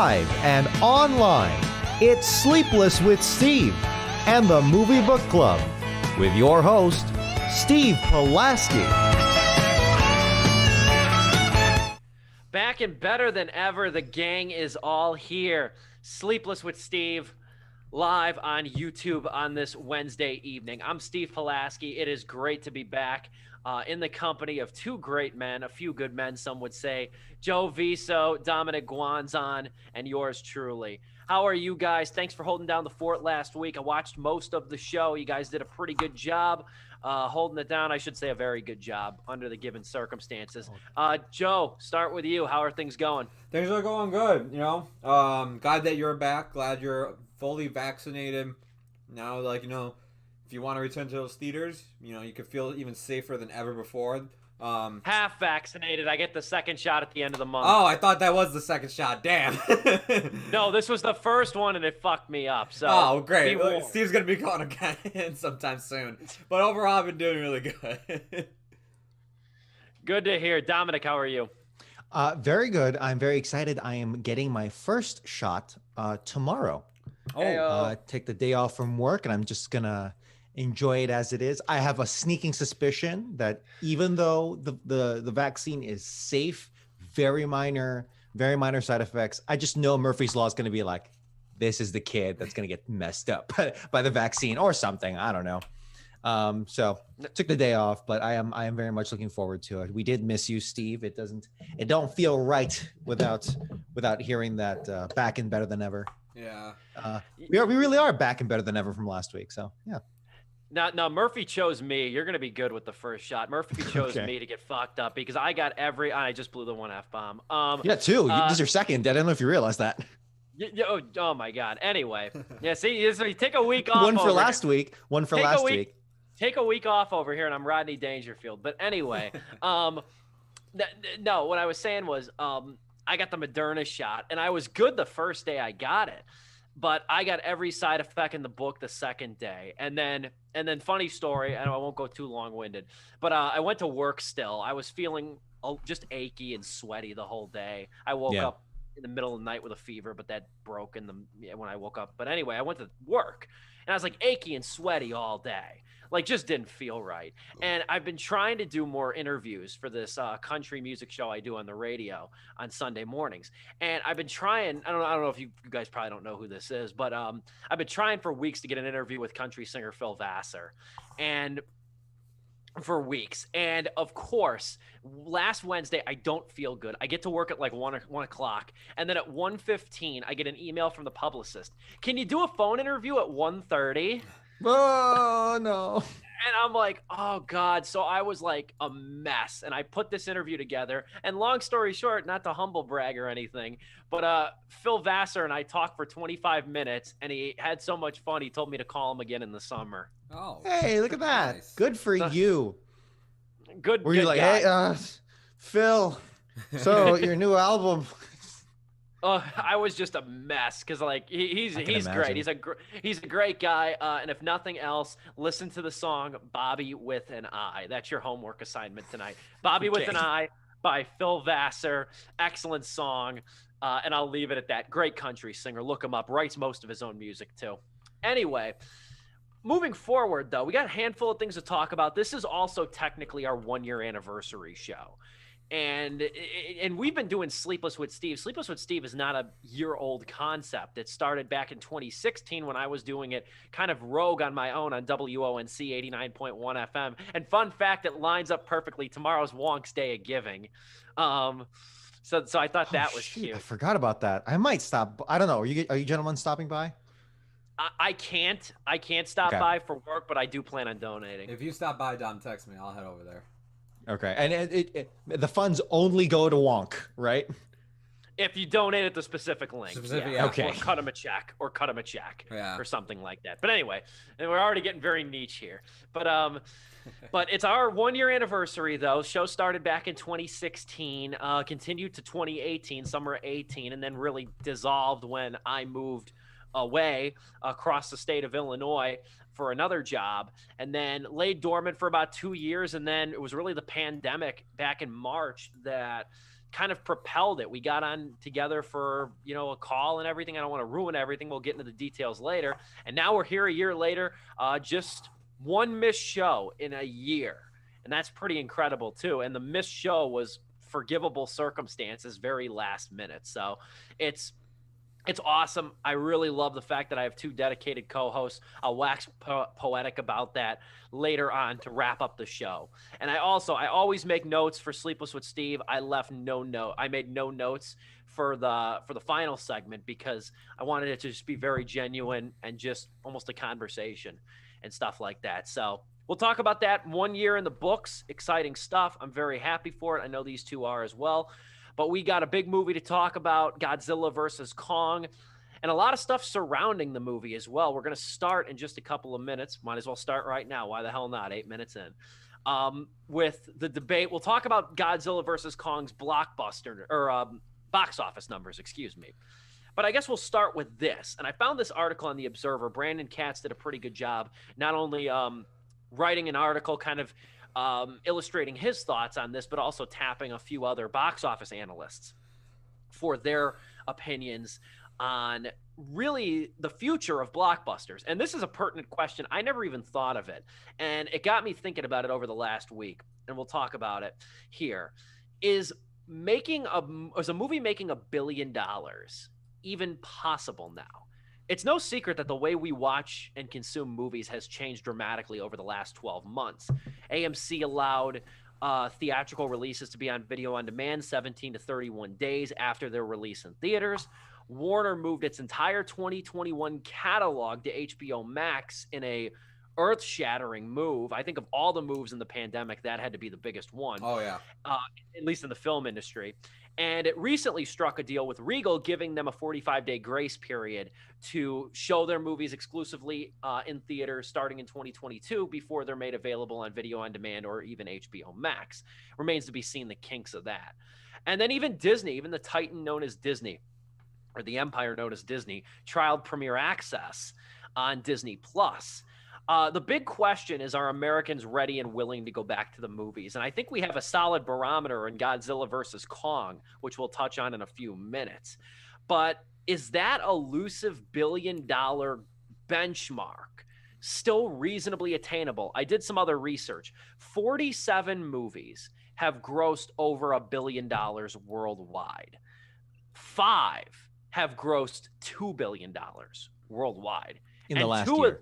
live and online. It's Sleepless with Steve and the Movie Book Club with your host, Steve Pulaski. Back and better than ever, the gang is all here. Sleepless with Steve, live on YouTube on this Wednesday evening. I'm Steve Pulaski. It is great to be back in the company of two great men, a few good men, some would say. Joe Viso, Dominic Guanzon, and yours truly. How are you guys? Thanks for holding down the fort last week. I watched most of the show. You guys did a pretty good job holding it down. I should say a very good job under the given circumstances. Joe, start with you. How are things going? Things are going good, glad that you're back. Glad you're fully vaccinated. Now, if you want to return to those theaters, you could feel even safer than ever before. Half vaccinated. I get the second shot at the end of the month. Oh, I thought that was the second shot. Damn. No, this was the first one, and it fucked me up. So. Oh, great. Steve's going to be going again sometime soon. But overall, I've been doing really good. Good to hear. Dominic, how are you? Very good. I'm very excited. I am getting my first shot tomorrow. Take the day off from work, and I'm just going to enjoy it as it is. I have a sneaking suspicion that even though the vaccine is safe, very minor side effects, I just know Murphy's Law is going to be like, this is the kid that's going to get messed up by the vaccine or something. I don't know. So took the day off, but I am very much looking forward to it. We did miss you, Steve. It don't feel right without hearing that back and better than ever. Yeah. We really are back and better than ever from last week. So yeah. Now Murphy chose me. You're going to be good with the first shot. Murphy chose me to get fucked up because I got I just blew the one F-bomb. Yeah, two. This is your second. I don't know if you realize that. Oh my God. Anyway. Yeah, see, so you take a week off. One for last week. Take a week off over here, and I'm Rodney Dangerfield. But anyway, no, what I was saying was I got the Moderna shot, and I was good the first day I got it. But I got every side effect in the book the second day. And then funny story, I won't go too long-winded, but I went to work still. I was feeling just achy and sweaty the whole day. I woke up in the middle of the night with a fever, but that broke when I woke up. But anyway, I went to work, and I was like achy and sweaty all day. Like, just didn't feel right. And I've been trying to do more interviews for this country music show I do on the radio on Sunday mornings. And I've been trying, I don't know if you guys probably don't know who this is, but I've been trying for weeks to get an interview with country singer Phil Vassar. And for weeks. And of course, last Wednesday, I don't feel good. I get to work at like 1 o'clock. And then at 1:15, I get an email from the publicist. Can you do a phone interview at 1:30? Oh, no. And I'm like, oh, God. So I was like a mess. And I put this interview together. And long story short, not to humble brag or anything, but Phil Vassar and I talked for 25 minutes. And he had so much fun, he told me to call him again in the summer. Oh, hey, look at that. Nice. Good for you. Good. Were you like, guy. hey, Phil, so your new album. I was just a mess because he's great. He's a great guy. And if nothing else, listen to the song "Bobby with an I." That's your homework assignment tonight. "Bobby with an I" by Phil Vassar. Excellent song. And I'll leave it at that. Great country singer. Look him up. Writes most of his own music too. Anyway, moving forward though, we got a handful of things to talk about. This is also technically our 1-year anniversary show. And we've been doing Sleepless with Steve. Sleepless with Steve is not a year-old concept. It started back in 2016 when I was doing it kind of rogue on my own on WONC 89.1 FM. And fun fact, it lines up perfectly. Tomorrow's Wonk's Day of Giving. So I thought that was cute. I forgot about that. I might stop. I don't know. Are you gentlemen stopping by? I can't stop by for work, but I do plan on donating. If you stop by, Dom, text me. I'll head over there. Okay, and the funds only go to Wonk, right? If you donate at the specific link. Yeah. Okay. Or cut him a check, or something like that. But anyway, and we're already getting very niche here. But it's our 1-year anniversary, though. Show started back in 2016, continued to 2018, summer 18, and then really dissolved when I moved away across the state of Illinois for another job, and then laid dormant for about 2 years. And then it was really the pandemic back in March that kind of propelled it. We got on together for, a call and everything. I don't want to ruin everything. We'll get into the details later. And now we're here a year later, just one missed show in a year. And that's pretty incredible too. And the missed show was forgivable circumstances, very last minute. So it's awesome. I really love the fact that I have 2 dedicated co-hosts. I'll wax poetic about that later on to wrap up the show. And I always make notes for Sleepless with Steve. I made no notes for the final segment because I wanted it to just be very genuine and just almost a conversation and stuff like that. So we'll talk about that. 1 year in the books, exciting stuff. I'm very happy for it. I know these 2 are as well. But we got a big movie to talk about, Godzilla versus Kong, and a lot of stuff surrounding the movie as well. We're going to start in just a couple of minutes. Might as well start right now. Why the hell not? 8 minutes in. With the debate, we'll talk about Godzilla versus Kong's blockbuster or box office numbers, excuse me. But I guess we'll start with this. And I found this article on The Observer. Brandon Katz did a pretty good job, not only writing an article kind of illustrating his thoughts on this, but also tapping a few other box office analysts for their opinions on really the future of blockbusters. And this is a pertinent question. I never even thought of it. And it got me thinking about it over the last week. And we'll talk about it here. Is a movie making $1 billion even possible now? It's no secret that the way we watch and consume movies has changed dramatically over the last 12 months. AMC allowed theatrical releases to be on video on demand 17 to 31 days after their release in theaters. Warner moved its entire 2021 catalog to HBO Max in a earth-shattering move. I think of all the moves in the pandemic, that had to be the biggest one. Oh, yeah. At least in the film industry. And it recently struck a deal with Regal, giving them a 45-day grace period to show their movies exclusively in theaters starting in 2022 before they're made available on video on demand or even HBO Max. Remains to be seen the kinks of that. And then even Disney, even the titan known as Disney, or the empire known as Disney, trialed Premier Access on Disney+. The big question is, are Americans ready and willing to go back to the movies? And I think we have a solid barometer in Godzilla versus Kong, which we'll touch on in a few minutes. But is that elusive $1 billion benchmark still reasonably attainable? I did some other research. 47 movies have grossed over $1 billion worldwide. 5 have grossed $2 billion worldwide. In the last year.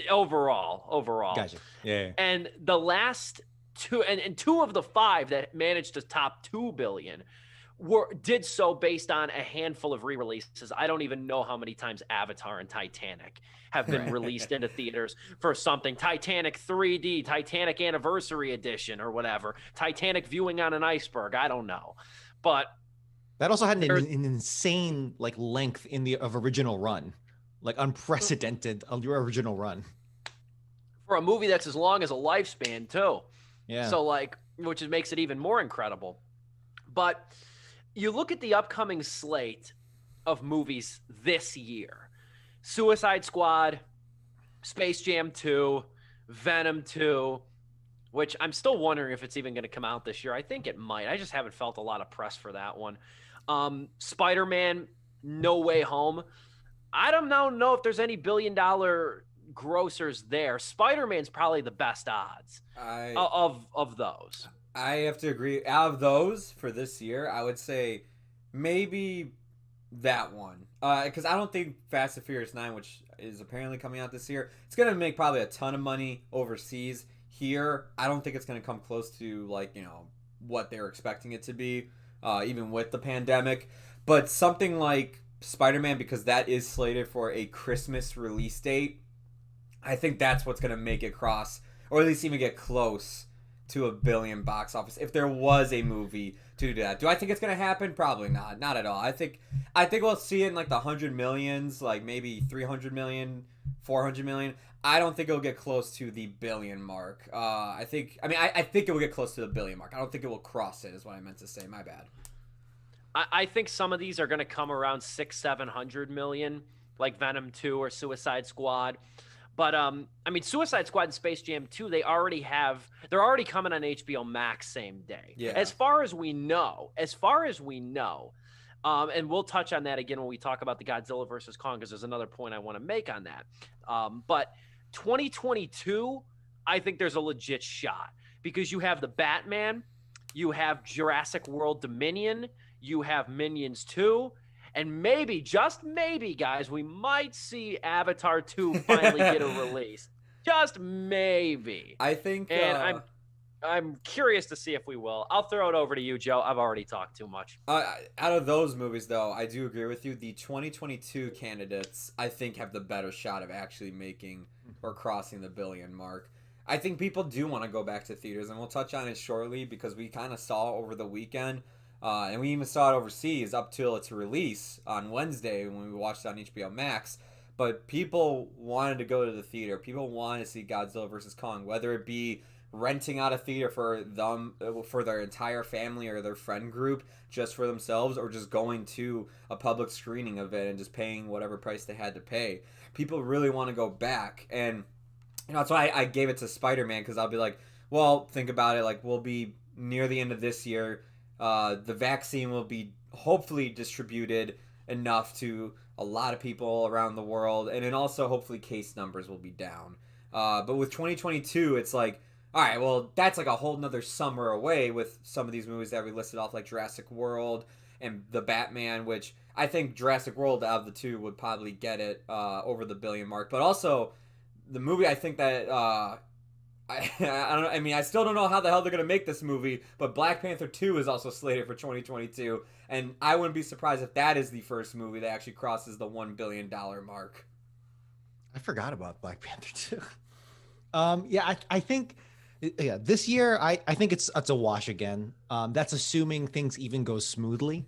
Overall. Gotcha. Yeah. And the last 2 and 2 of the 5 that managed to top 2 billion did so based on a handful of re-releases. I don't even know how many times Avatar and Titanic have been released into theaters for something. Titanic 3D, Titanic Anniversary Edition, or whatever. Titanic Viewing on an Iceberg. I don't know, but that also had an insane length of original run. Unprecedented original run for a movie that's as long as a lifespan too. Yeah. So which makes it even more incredible. But you look at the upcoming slate of movies this year: Suicide Squad, Space Jam 2, Venom 2, which I'm still wondering if it's even going to come out this year. I think it might. I just haven't felt a lot of press for that one. Spider-Man, No Way Home. I don't know if there's any $1 billion grossers there. Spider-Man's probably the best odds of those. I have to agree. Out of those for this year, I would say maybe that one. Because I don't think Fast and Furious 9, which is apparently coming out this year, it's going to make probably a ton of money overseas. Here, I don't think it's going to come close to what they're expecting it to be, even with the pandemic. But something like Spider-Man, because that is slated for a Christmas release date, I think that's what's going to make it cross, or at least even get close to $1 billion box office if there was a movie to do that. Do I think it's going to happen? Probably not. Not at all. I think we'll see it in the 100 millions, maybe 300 million, 400 million. I don't think it'll get close to the $1 billion mark. I think it will get close to the $1 billion mark. I don't think it will cross it, is what I meant to say. My bad. I think some of these are going to come around 600-700 million, like Venom 2 or Suicide Squad. But I mean, Suicide Squad and Space Jam 2, they're already coming on HBO Max same day. Yeah. As far as we know, and we'll touch on that again when we talk about the Godzilla versus Kong, because there's another point I want to make on that. But 2022, I think there's a legit shot, because you have the Batman, you have Jurassic World Dominion, you have Minions 2, and maybe, just maybe, guys, we might see Avatar 2 finally get a release. Just maybe. I think... And I'm curious to see if we will. I'll throw it over to you, Joe. I've already talked too much. Out of those movies, though, I do agree with you. The 2022 candidates, I think, have the better shot of actually making or crossing the billion mark. I think people do want to go back to theaters, and we'll touch on it shortly, because we kind of saw over the weekend, and we even saw it overseas up till its release on Wednesday when we watched it on HBO Max. But people wanted to go to the theater. People wanted to see Godzilla vs. Kong, whether it be renting out a theater for them, for their entire family or their friend group, just for themselves, or just going to a public screening of it and just paying whatever price they had to pay. People really want to go back, and that's why I gave it to Spider-Man, because I'll be like, well, think about it, like, we'll be near the end of this year. The vaccine will be hopefully distributed enough to a lot of people around the world, and then also hopefully case numbers will be down. But with 2022, it's like, all right, well, that's like a whole nother summer away with some of these movies that we listed off, like Jurassic World and the Batman, which I think Jurassic World out of the two would probably get it over the billion mark. But also, the movie, I think that I don't know. I mean, I still don't know how the hell they're gonna make this movie, but Black Panther 2 is also slated for 2022, and I wouldn't be surprised if that is the first movie that actually crosses the $1 billion mark. I forgot about Black Panther 2. Yeah, I think, yeah, this year I think it's a wash again. That's assuming things even go smoothly,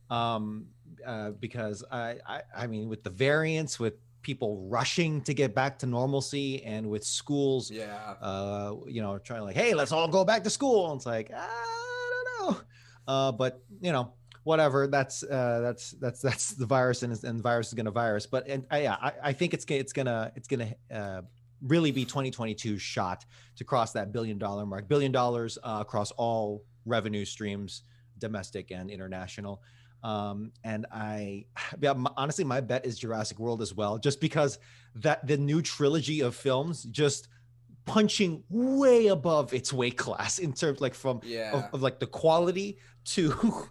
because I mean, with the variants, with people rushing to get back to normalcy, and with schools, trying like, hey, let's all go back to school. And it's like, I don't know, but whatever. That's the virus, and the virus is gonna virus. But I think it's gonna really be 2022's shot to cross that $1 billion mark. $1 billion across all revenue streams, domestic and international. And honestly, my bet is Jurassic World as well, just because that the new trilogy of films just punching way above its weight class in terms, like, of like the quality to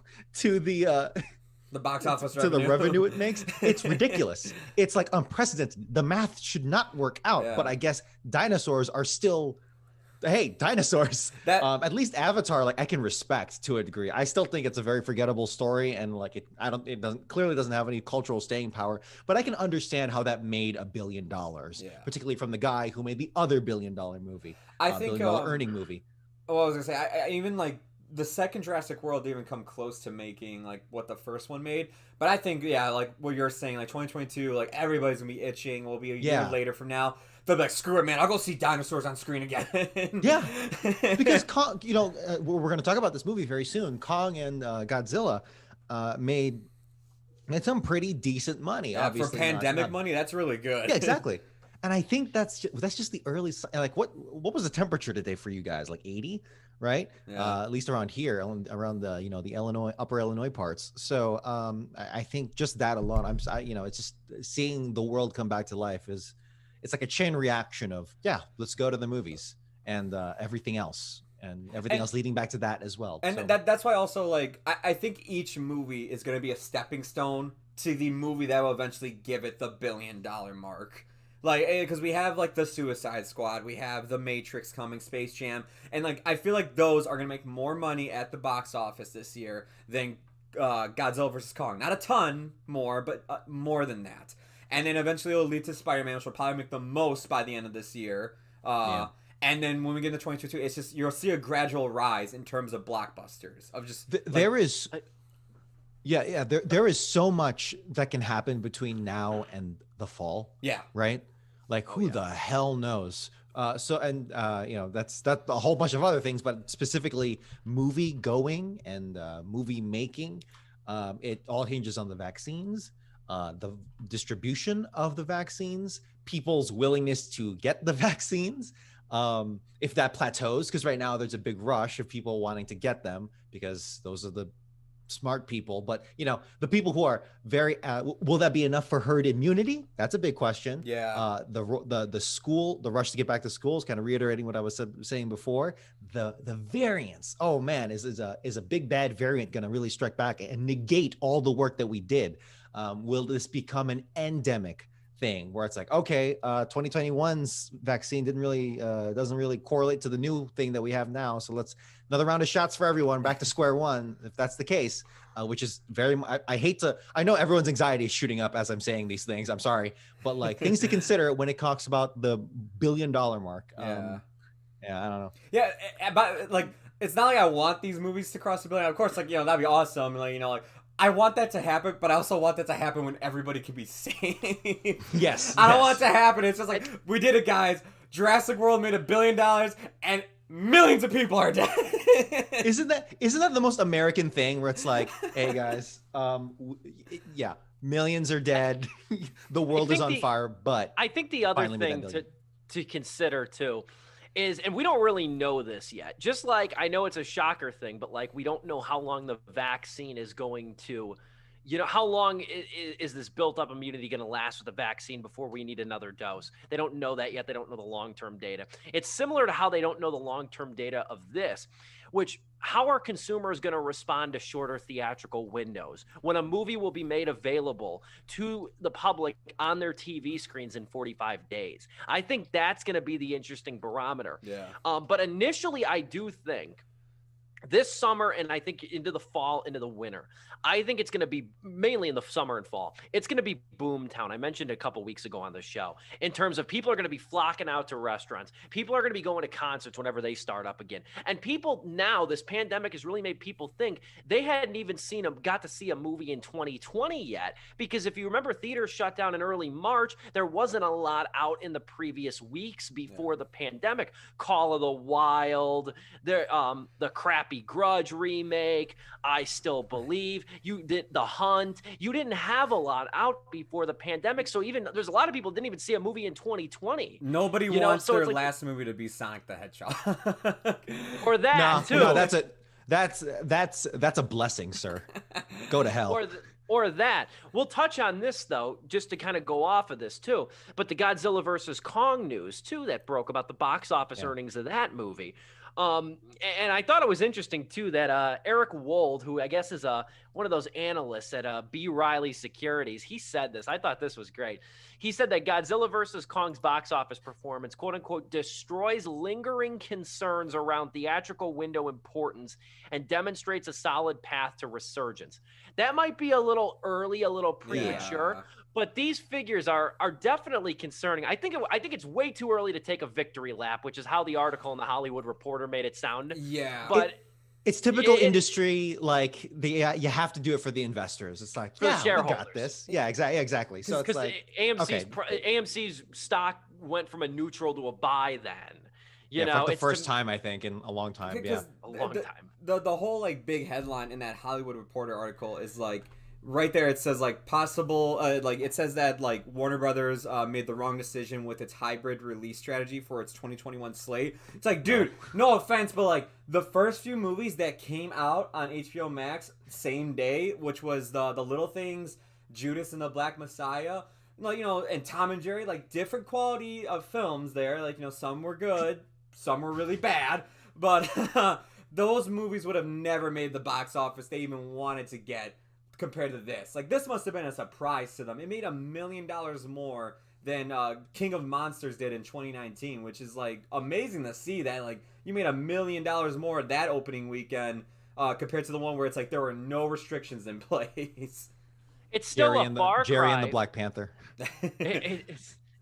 the box office to the revenue it makes. It's ridiculous. It's like unprecedented. The math should not work out, but I guess dinosaurs are still, hey, dinosaurs. At least Avatar, like, I can respect to a degree. I still think it's a very forgettable story, and like it clearly doesn't have any cultural staying power. But I can understand how that made $1 billion, particularly from the guy who made the other $1 billion movie. I think $1 billion earning movie. Well, I was gonna say, I even like the second Jurassic World didn't even come close to making like what the first one made. But I think, like what you're saying, like 2022, like everybody's gonna be itching. We'll be a year later from now. They'll be like, screw it, man. I'll go see dinosaurs on screen again. Yeah, because Kong, we're going to talk about this movie very soon. Kong and Godzilla made some pretty decent money. Yeah, obviously, for pandemic money, that's really good. Yeah, exactly. And I think that's just the early, like, what was the temperature today for you guys? Like 80, right? Yeah. At least around here, around the the Illinois, upper Illinois parts. So I think just that alone, it's just seeing the world come back to life is. It's like a chain reaction of, let's go to the movies, and everything else leading back to that as well. And that's why also, like, I think each movie is going to be a stepping stone to the movie that will eventually give it the $1 billion mark. Like, because we have, like, the Suicide Squad, we have the Matrix coming, Space Jam, and, like, I feel like those are going to make more money at the box office this year than Godzilla vs. Kong. Not a ton more, but more than that. And then eventually it'll lead to Spider-Man, which will probably make the most by the end of this year. And then when we get into 2022, it's just, you'll see a gradual rise in terms of blockbusters. Of just there is so mumuch that can happen between now and the fall. Yeah. Right? Like, who the hell knows? That's a whole bunch of other things, but specifically movie going and movie making. It all hinges on the vaccines. the distribution of the vaccines, people's willingness to get the vaccines, if that plateaus, because right now there's a big rush of people wanting to get them because those are the smart people. But the people who are very will that be enough for herd immunity? That's a big question. The rush to get back to school is kind of reiterating what I was saying before. The variants, oh man, is a big bad variant going to really strike back and negate all the work that we did? Will this become an endemic thing where it's like, okay, 2021's vaccine doesn't really correlate to the new thing that we have now, so let's another round of shots for everyone, back to square one, if that's the case, which is I know everyone's anxiety is shooting up as I'm saying these things, I'm sorry, but like things to consider when it talks about the $1 billion mark. I don't know. But like, it's not like I want these movies to cross $1 billion. Of course, like, that'd be awesome. Like, I want that to happen, but I also want that to happen when everybody can be safe. Yes. I don't want it to happen. It's just like, we did it, guys. Jurassic World made $1 billion, and millions of people are dead. Isn't that the most American thing where it's like, hey guys, millions are dead. The world is on fire, but I think the other thing to consider too is, and we don't really know this yet, just like I know it's a shocker thing, but like we don't know how long the vaccine is going to, how long is this built up immunity going to last with the vaccine before we need another dose? They don't know that yet. They don't know the long-term data. It's similar to how they don't know the long-term data of this, which how are consumers going to respond to shorter theatrical windows when a movie will be made available to the public on their TV screens in 45 days? I think that's going to be the interesting barometer. But initially, I do think this summer, and I think into the fall, into the winter, I think it's going to be mainly in the summer and fall. It's going to be boomtown. I mentioned a couple weeks ago on the show in terms of people are going to be flocking out to restaurants. People are going to be going to concerts whenever they start up again. And people now, this pandemic has really made people think they hadn't even got to see a movie in 2020 yet. Because if you remember, theaters shut down in early March. There wasn't a lot out in the previous weeks before the pandemic. Call of the Wild, the crappy Grudge remake, I Still Believe. You did The Hunt. You didn't have a lot out before the pandemic, so even there's a lot of people didn't even see a movie in 2020. Nobody wants their last movie to be Sonic the Hedgehog, or that too. No, that's a blessing, sir. Go to hell. Or that. We'll touch on this, though, just to kind of go off of this, too. But the Godzilla versus Kong news, too, that broke about the box office earnings of that movie. And I thought it was interesting, too, that Eric Wold, who I guess is one of those analysts at B. Riley Securities, he said this. I thought this was great. He said that Godzilla versus Kong's box office performance, quote unquote, destroys lingering concerns around theatrical window importance and demonstrates a solid path to resurgence. That might be a little early, a little premature, but these figures are definitely concerning. I think it's way too early to take a victory lap, which is how the article in the Hollywood Reporter made it sound. Yeah, but it's typical industry. Like you have to do it for the investors. It's like, we got this. Yeah, exactly. So it's like AMC's stock went from a neutral to a buy then. You know, for the first time, I think, in a long time. Yeah, a long time. The whole like big headline in that Hollywood Reporter article is like right there. It says like possible, like it says that like Warner Brothers made the wrong decision with its hybrid release strategy for its 2021 slate. It's like, dude, no offense, but like the first few movies that came out on HBO Max same day, which was the Little Things, Judas and the Black Messiah. Like, and Tom and Jerry, like different quality of films there. Like, some were good, some were really bad, but those movies would have never made the box office they even wanted to get compared to this. Like, this must have been a surprise to them. It made $1 million more than King of Monsters did in 2019, which is like amazing to see that like you made $1 million more that opening weekend compared to the one where it's like there were no restrictions in place. It's still a far cry. Jerry and the Black Panther.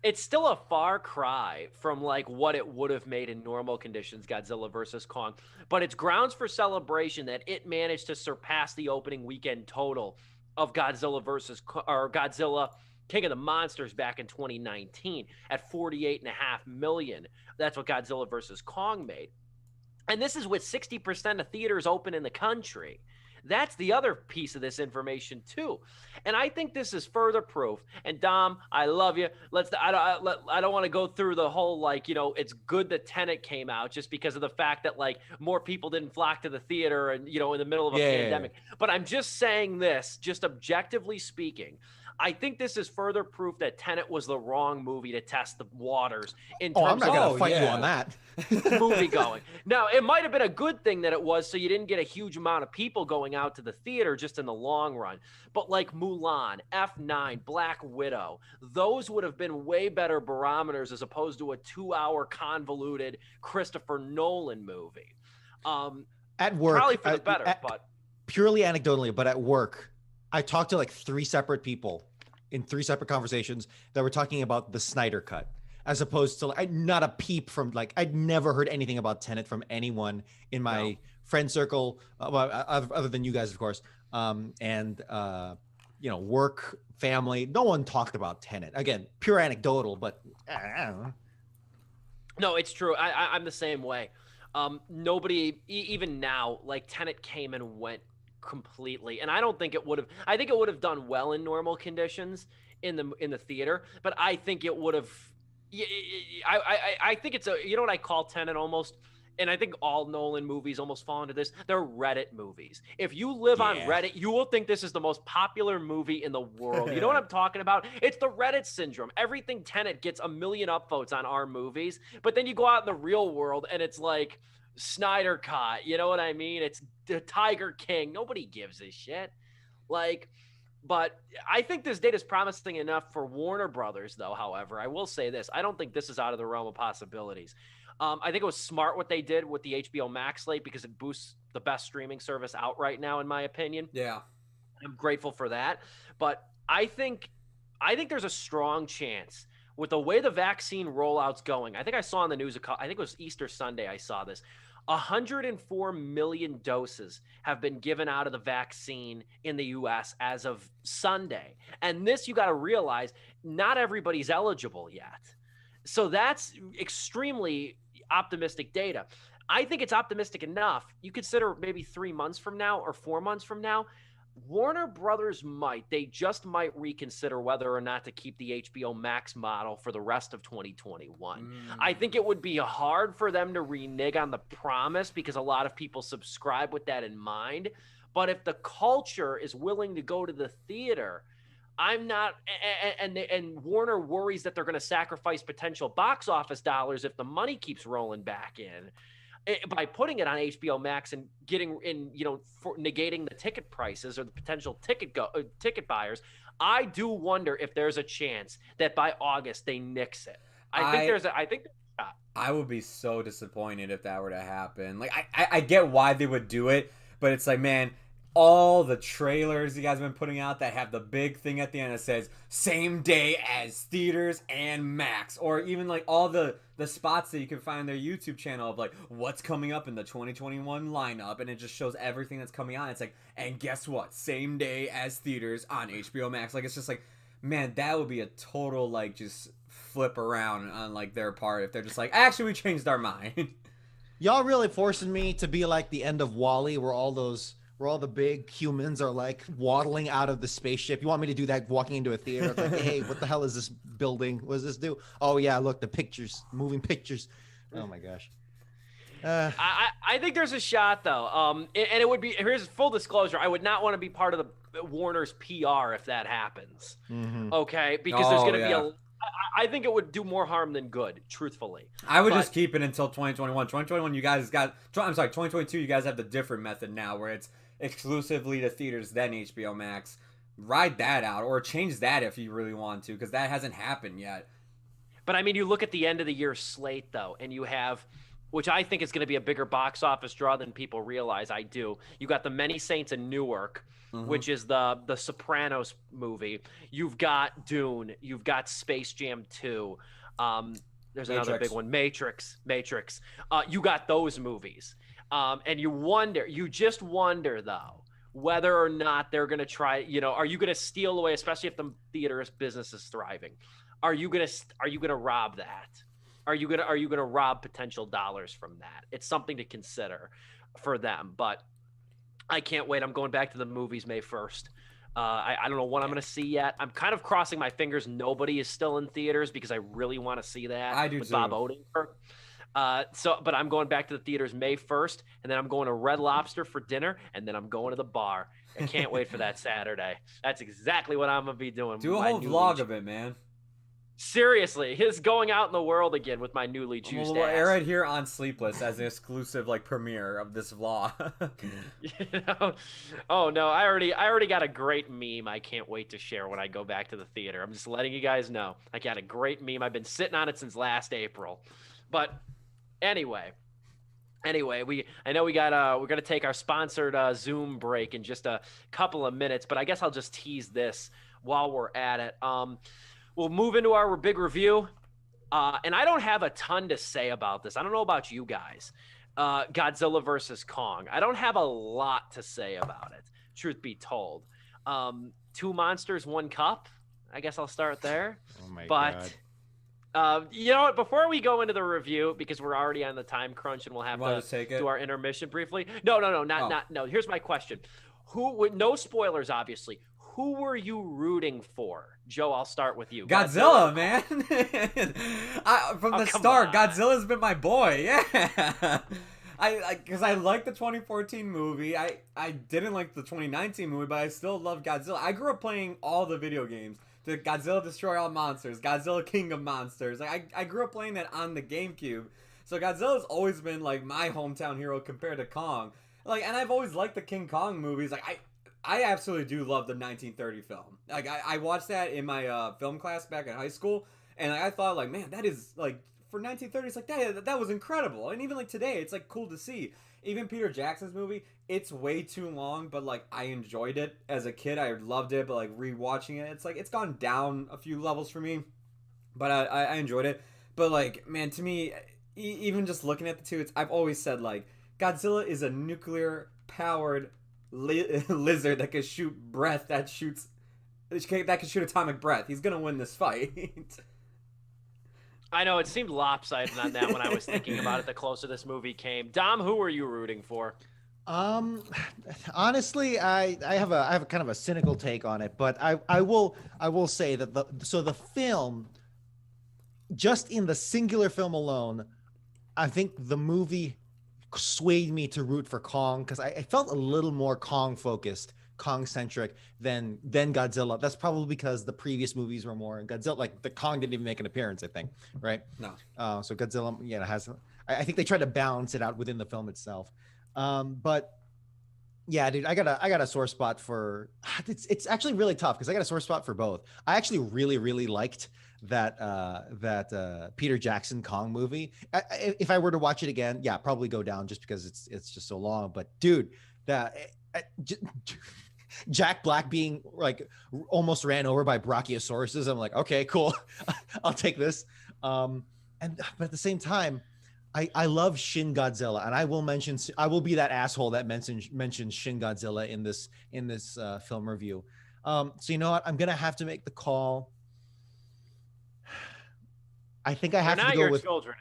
It's still a far cry from like what it would have made in normal conditions, Godzilla versus Kong. But it's grounds for celebration that it managed to surpass the opening weekend total of Godzilla King of the Monsters back in 2019 at $48.5 million. That's what Godzilla versus Kong made. And this is with 60% of theaters open in the country. That's the other piece of this information too. And I think this is further proof. And Dom, I love you. I don't want to go through the whole, like, it's good that Tenet came out just because of the fact that, like, more people didn't flock to the theater and, in the middle of a pandemic. But I'm just saying this, just objectively speaking, I think this is further proof that Tenet was the wrong movie to test the waters in terms I'm not going to fight you on that. movie going. Now, it might have been a good thing that it was, so you didn't get a huge amount of people going out to the theater just in the long run. But like Mulan, F9, Black Widow, those would have been way better barometers as opposed to a 2-hour convoluted Christopher Nolan movie. At work, probably for the better, but purely anecdotally, but at work, I talked to like 3 separate people in 3 separate conversations that were talking about the Snyder Cut, as opposed to not a peep from I'd never heard anything about Tenet from anyone in my friend circle, other than you guys, of course. Work, family, no one talked about Tenet. Again, pure anecdotal, but I don't know. No, it's true. I'm the same way. Nobody, even now, Tenet came and went completely, and I don't think it would have. I think it would have done well in normal conditions in the theater, but I think it would have. I think it's what I call Tenet almost, and I think all Nolan movies almost fall into this. They're Reddit movies. If you live on Reddit, you will think this is the most popular movie in the world. You know what I'm talking about? It's the Reddit syndrome. Everything Tenet gets a million upvotes on our movies, but then you go out in the real world and it's like Snyder Cut. You know what I mean? It's the Tiger King. Nobody gives a shit. But I think this data is promising enough for Warner Brothers, though. However, I will say this. I don't think this is out of the realm of possibilities. I think it was smart what they did with the HBO Max slate because it boosts the best streaming service out right now, in my opinion. Yeah. I'm grateful for that. But I think there's a strong chance with the way the vaccine rollout's going. I think I saw on the news, I think it was Easter Sunday I saw this. 104 million doses have been given out of the vaccine in the U.S. as of Sunday. And this, you got to realize, not everybody's eligible yet. So that's extremely optimistic data. I think it's optimistic enough. You consider maybe 3 months from now or 4 months from now, Warner Brothers they just might reconsider whether or not to keep the HBO Max model for the rest of 2021. I think it would be hard for them to renege on the promise because a lot of people subscribe with that in mind. But if the culture is willing to go to the theater, I'm not, and Warner worries that they're going to sacrifice potential box office dollars if the money keeps rolling back in. By putting it on HBO Max and getting in, negating the ticket prices or the potential ticket buyers, I do wonder if there's a chance that by August they nix it. I think there's a shot. I would be so disappointed if that were to happen. I get why they would do it, but it's like, man, all the trailers you guys have been putting out that have the big thing at the end that says same day as theaters and Max, or even all the spots that you can find on their YouTube channel of what's coming up in the 2021 lineup, and it just shows everything that's coming on. It's and guess what? Same day as theaters on HBO Max. It's just man, that would be a total just flip around on their part if they're just actually we changed our mind. Y'all really forcing me to be like the end of WALL-E where all the big humans are waddling out of the spaceship. You want me to do that walking into a theater? It's hey, what the hell is this building? What does this do? Oh yeah, look, the pictures, moving pictures. Oh my gosh. I think there's a shot though. And it would be, here's full disclosure. I would not want to be part of the Warner's PR if that happens. Mm-hmm. Okay. Because there's going to be I think it would do more harm than good, truthfully. I would just keep it until 2021. 2021, you guys got, 2022, you guys have the different method now where it's exclusively to theaters, then HBO Max. Ride that out or change that if you really want to, because that hasn't happened yet. But I mean, you look at the end of the year slate though, and you have, which I think is going to be a bigger box office draw than people realize. I do. You got The Many Saints in Newark, which is the Sopranos movie. You've got Dune. You've got Space Jam 2. There's another big one, Matrix. You got those movies. And you just wonder though, whether or not they're going to try, are you going to steal away, especially if the theater business is thriving? Are you going to rob that? Are you going to rob potential dollars from that? It's something to consider for them. But I can't wait. I'm going back to the movies May 1st. I don't know what I'm going to see yet. I'm kind of crossing my fingers nobody is still in theaters because I really want to see that I do with too. Bob Odenkirk. But I'm going back to the theaters May 1st, and then I'm going to Red Lobster for dinner, and then I'm going to the bar. I can't wait for that Saturday. That's exactly what I'm going to be doing. Do a whole vlog of it, man. Seriously, his going out in the world again with my newly juiced We'll ass. air it here on Sleepless as an exclusive like premiere of this vlog. You know? Oh no, I already got a great meme I can't wait to share when I go back to the theater. I'm just letting you guys know. I got a great meme. I've been sitting on it since last April. But anyway, I know we're gonna take our sponsored Zoom break in just a couple of minutes, but I guess I'll just tease this while we're at it. We'll move into our big review. And I don't have a ton to say about this. I don't know about you guys. Godzilla versus Kong. I don't have a lot to say about it, truth be told. Two monsters, one cup. I guess I'll start there. Oh my God. You know what? Before we go into the review, because we're already on the time crunch and we'll have to take it? do our intermission briefly. No. Here's my question. No spoilers, obviously. Who were you rooting for? Joe, I'll start with you. Godzilla, man. From the start, Godzilla's been my boy. Yeah. Because I like the 2014 movie. I didn't like the 2019 movie, but I still love Godzilla. I grew up playing all the video games. The Godzilla Destroy All Monsters, Godzilla King of Monsters. Like I grew up playing that on the GameCube. So Godzilla's always been like my hometown hero compared to Kong. Like, and I've always liked the King Kong movies. Like I absolutely do love the 1930 film. Like I watched that in my film class back in high school, and I thought like, man, that is like for 1930s, like that was incredible. And even like today, it's like cool to see. Even Peter Jackson's movie, it's way too long, but like I enjoyed it as a kid. I loved it, but like rewatching it, it's like it's gone down a few levels for me. But I enjoyed it. But like, man, to me, even just looking at the two, I've always said like Godzilla is a nuclear powered lizard that can shoot breath that can shoot atomic breath. He's gonna win this fight. I know it seemed lopsided on that when I was thinking about it the closer this movie came. Dom, who were you rooting for? Honestly, I have a kind of a cynical take on it, but I will say that the film, just in the singular film alone, I think the movie swayed me to root for Kong because I felt a little more Kong focused, Kong centric than Godzilla. That's probably because the previous movies were more Godzilla. Like the Kong didn't even make an appearance, I think, right? No. So Godzilla, has. I think they tried to balance it out within the film itself. But yeah, dude, I got a sore spot for. It's actually really tough because I got a sore spot for both. I actually really liked that Peter Jackson Kong movie. If I were to watch it again, yeah, probably go down just because it's just so long. But dude, Jack Black being like almost ran over by brachiosauruses, I'm like, okay, cool, I'll take this. But at the same time, I love Shin Godzilla, and I will be that asshole that mentions Shin Godzilla in this film review. So you know what? I'm gonna have to make the call. I think I have to go with children.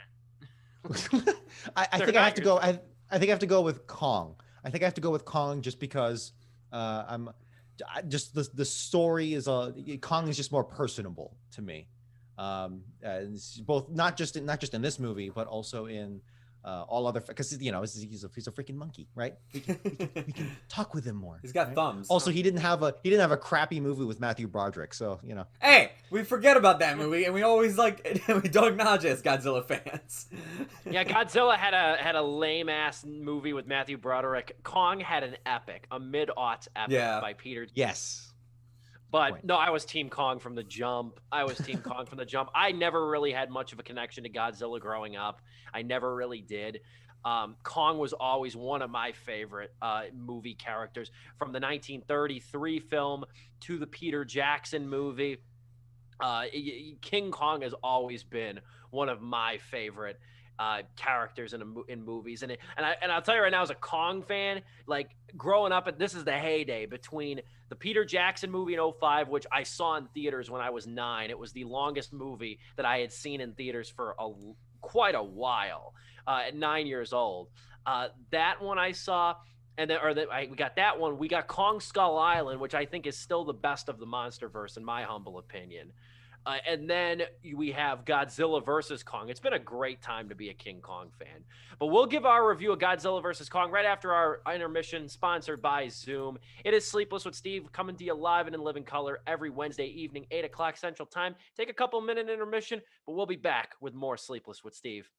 I think I have to go. I think I have to go with Kong. I think I have to go with Kong just because I'm just the story is Kong is just more personable to me. Both not just in this movie, but also in all other, because he's a freaking monkey, right? We can talk with him more. He's got thumbs. Also, he didn't have a crappy movie with Matthew Broderick, so Hey, we forget about that movie, and we always we don't acknowledge it as Godzilla fans. Yeah, Godzilla had a lame ass movie with Matthew Broderick. Kong had an epic, a mid-aughts epic by Peter. Yes. But no, I was Team Kong from the jump. I never really had much of a connection to Godzilla growing up. I never really did. Kong was always one of my favorite movie characters, from the 1933 film to the Peter Jackson movie. King Kong has always been one of my favorite characters in movies, and I'll tell you right now, as a Kong fan, like growing up, this is the heyday between the Peter Jackson movie in 2005, which I saw in theaters when I was 9. It was the longest movie that I had seen in theaters for quite a while, at 9 years old. That one I saw, And then, we got that one. We got Kong Skull Island, which I think is still the best of the MonsterVerse, in my humble opinion. And then we have Godzilla versus Kong. It's been a great time to be a King Kong fan. But we'll give our review of Godzilla versus Kong right after our intermission, sponsored by Zoom. It is Sleepless with Steve, coming to you live and in living color every Wednesday evening, 8 o'clock Central Time. Take a couple-minute intermission, but we'll be back with more Sleepless with Steve.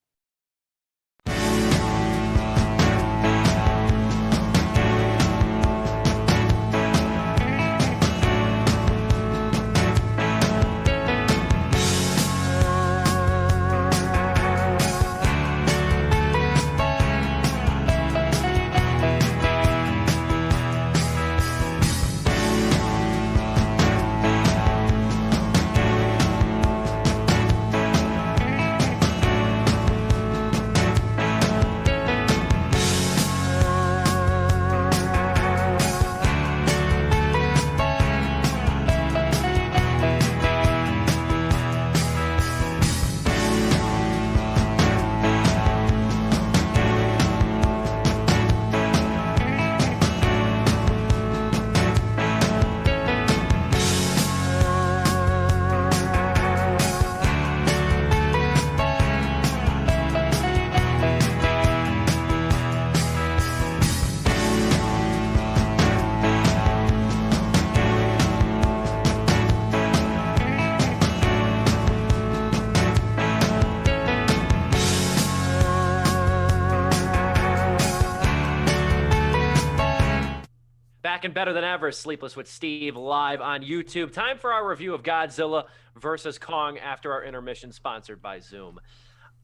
Back and better than ever, Sleepless with Steve, live on YouTube. Time for our review of Godzilla versus Kong after our intermission, sponsored by Zoom.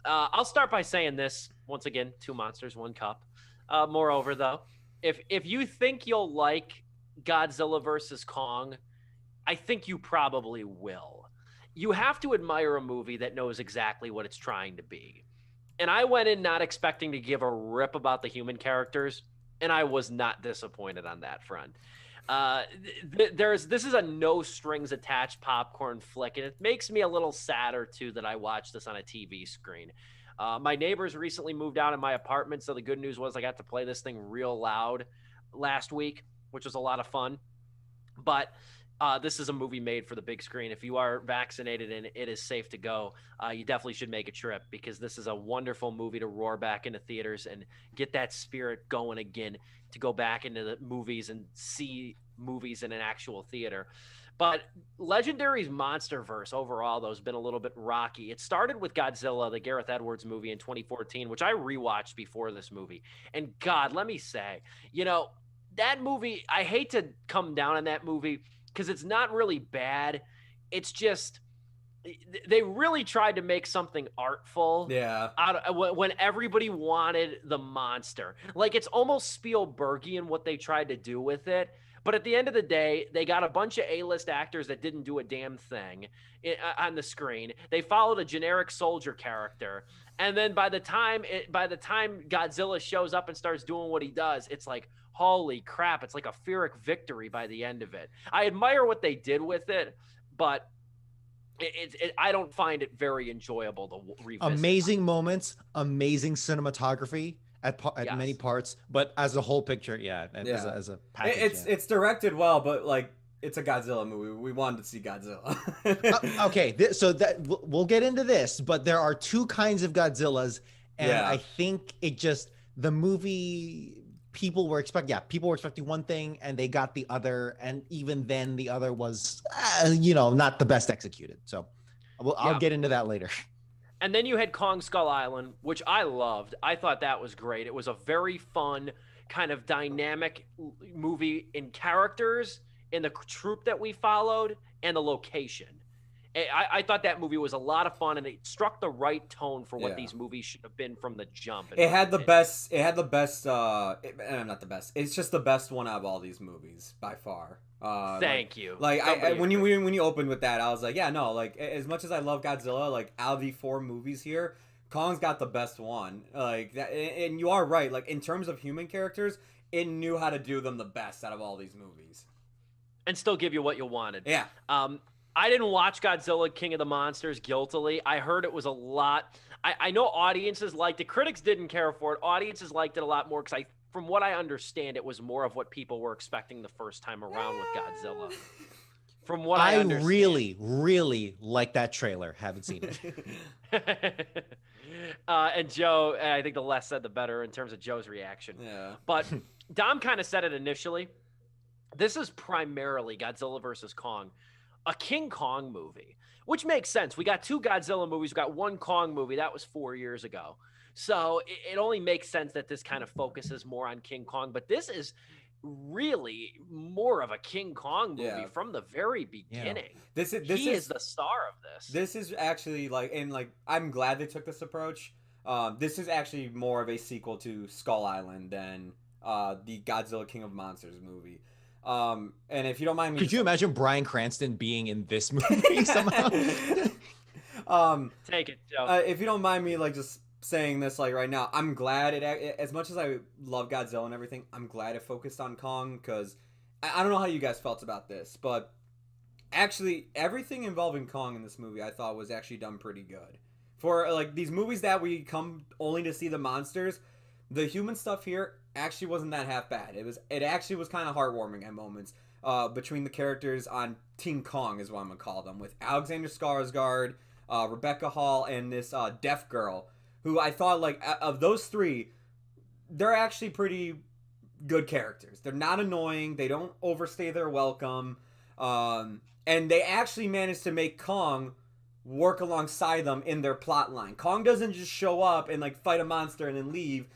I'll start by saying this, once again, 2 monsters, 1 cup. Moreover, though, if you think you'll like Godzilla versus Kong, I think you probably will. You have to admire a movie that knows exactly what it's trying to be. And I went in not expecting to give a rip about the human characters, and I was not disappointed on that front. This is a no strings attached popcorn flick, and it makes me a little sadder too that I watched this on a TV screen. My neighbors recently moved out in my apartment, so the good news was I got to play this thing real loud last week, which was a lot of fun. But this is a movie made for the big screen. If you are vaccinated and it is safe to go, you definitely should make a trip, because this is a wonderful movie to roar back into theaters and get that spirit going again, to go back into the movies and see movies in an actual theater. But Legendary's MonsterVerse overall, though, has been a little bit rocky. It started with Godzilla, the Gareth Edwards movie in 2014, which I rewatched before this movie. And God, let me say, that movie, I hate to come down on that movie, because it's not really bad. It's just they really tried to make something artful. Yeah. When everybody wanted the monster. Like, it's almost Spielbergian what they tried to do with it. But at the end of the day, they got a bunch of A-list actors that didn't do a damn thing on the screen. They followed a generic soldier character. And then by the time Godzilla shows up and starts doing what he does, it's like, holy crap, it's like a Pyrrhic victory by the end of it. I admire what they did with it, but I don't find it very enjoyable to revisit. Amazing moments, amazing cinematography at Yes. many parts, but as a whole picture, as a package. It's directed well, but like, it's a Godzilla movie. We wanted to see Godzilla. Okay, so that we'll get into this, but there are 2 kinds of Godzillas, and I think the movie, people were expecting one thing and they got the other, and even then the other was not the best executed. So I'll get into that later. And then you had Kong Skull Island, which I loved. I thought that was great. It was a very fun, kind of dynamic movie in characters, in the troupe that we followed, and the location. I thought that movie was a lot of fun, and it struck the right tone for what these movies should have been from the jump. It had the best. Not the best. It's just the best one out of all these movies by far. Thank you. Like, when you opened with that, I was like, yeah, no. Like, as much as I love Godzilla, like, out of the 4 movies here, Kong's got the best one. Like that, and you are right. Like, in terms of human characters, it knew how to do them the best out of all these movies, and still give you what you wanted. Yeah. I didn't watch Godzilla King of the Monsters guiltily. I heard it was a lot. I know audiences liked it. Critics didn't care for it. Audiences liked it a lot more because from what I understand, it was more of what people were expecting the first time around with Godzilla. From what I understand. really like that trailer. Haven't seen it. And Joe, I think the less said the better in terms of Joe's reaction. Yeah. But Dom kind of said it initially. This is primarily Godzilla versus Kong, a King Kong movie, which makes sense. We got 2 Godzilla movies. We got 1 Kong movie. That was 4 years ago. So it only makes sense that this kind of focuses more on King Kong. But this is really more of a King Kong movie from the very beginning. Yeah. He is the star of this. This is actually I'm glad they took this approach. This is actually more of a sequel to Skull Island than the Godzilla King of Monsters movie. And if you don't mind me, could you imagine Bryan Cranston being in this movie somehow? Take it, Joe. If you don't mind me, just saying this right now, I'm glad it, as much as I love Godzilla and everything, I'm glad it focused on Kong, because I don't know how you guys felt about this, but actually everything involving Kong in this movie I thought was actually done pretty good. For these movies that we come only to see the monsters, the human stuff here actually wasn't that half bad. It actually was kind of heartwarming at moments between the characters on Team Kong is what I'm gonna call them, with Alexander Skarsgård, Rebecca Hall, and this deaf girl, who I thought, of those 3, they're actually pretty good characters. They're not annoying. They don't overstay their welcome. And they actually managed to make Kong work alongside them in their plot line. Kong doesn't just show up and, fight a monster and then leave,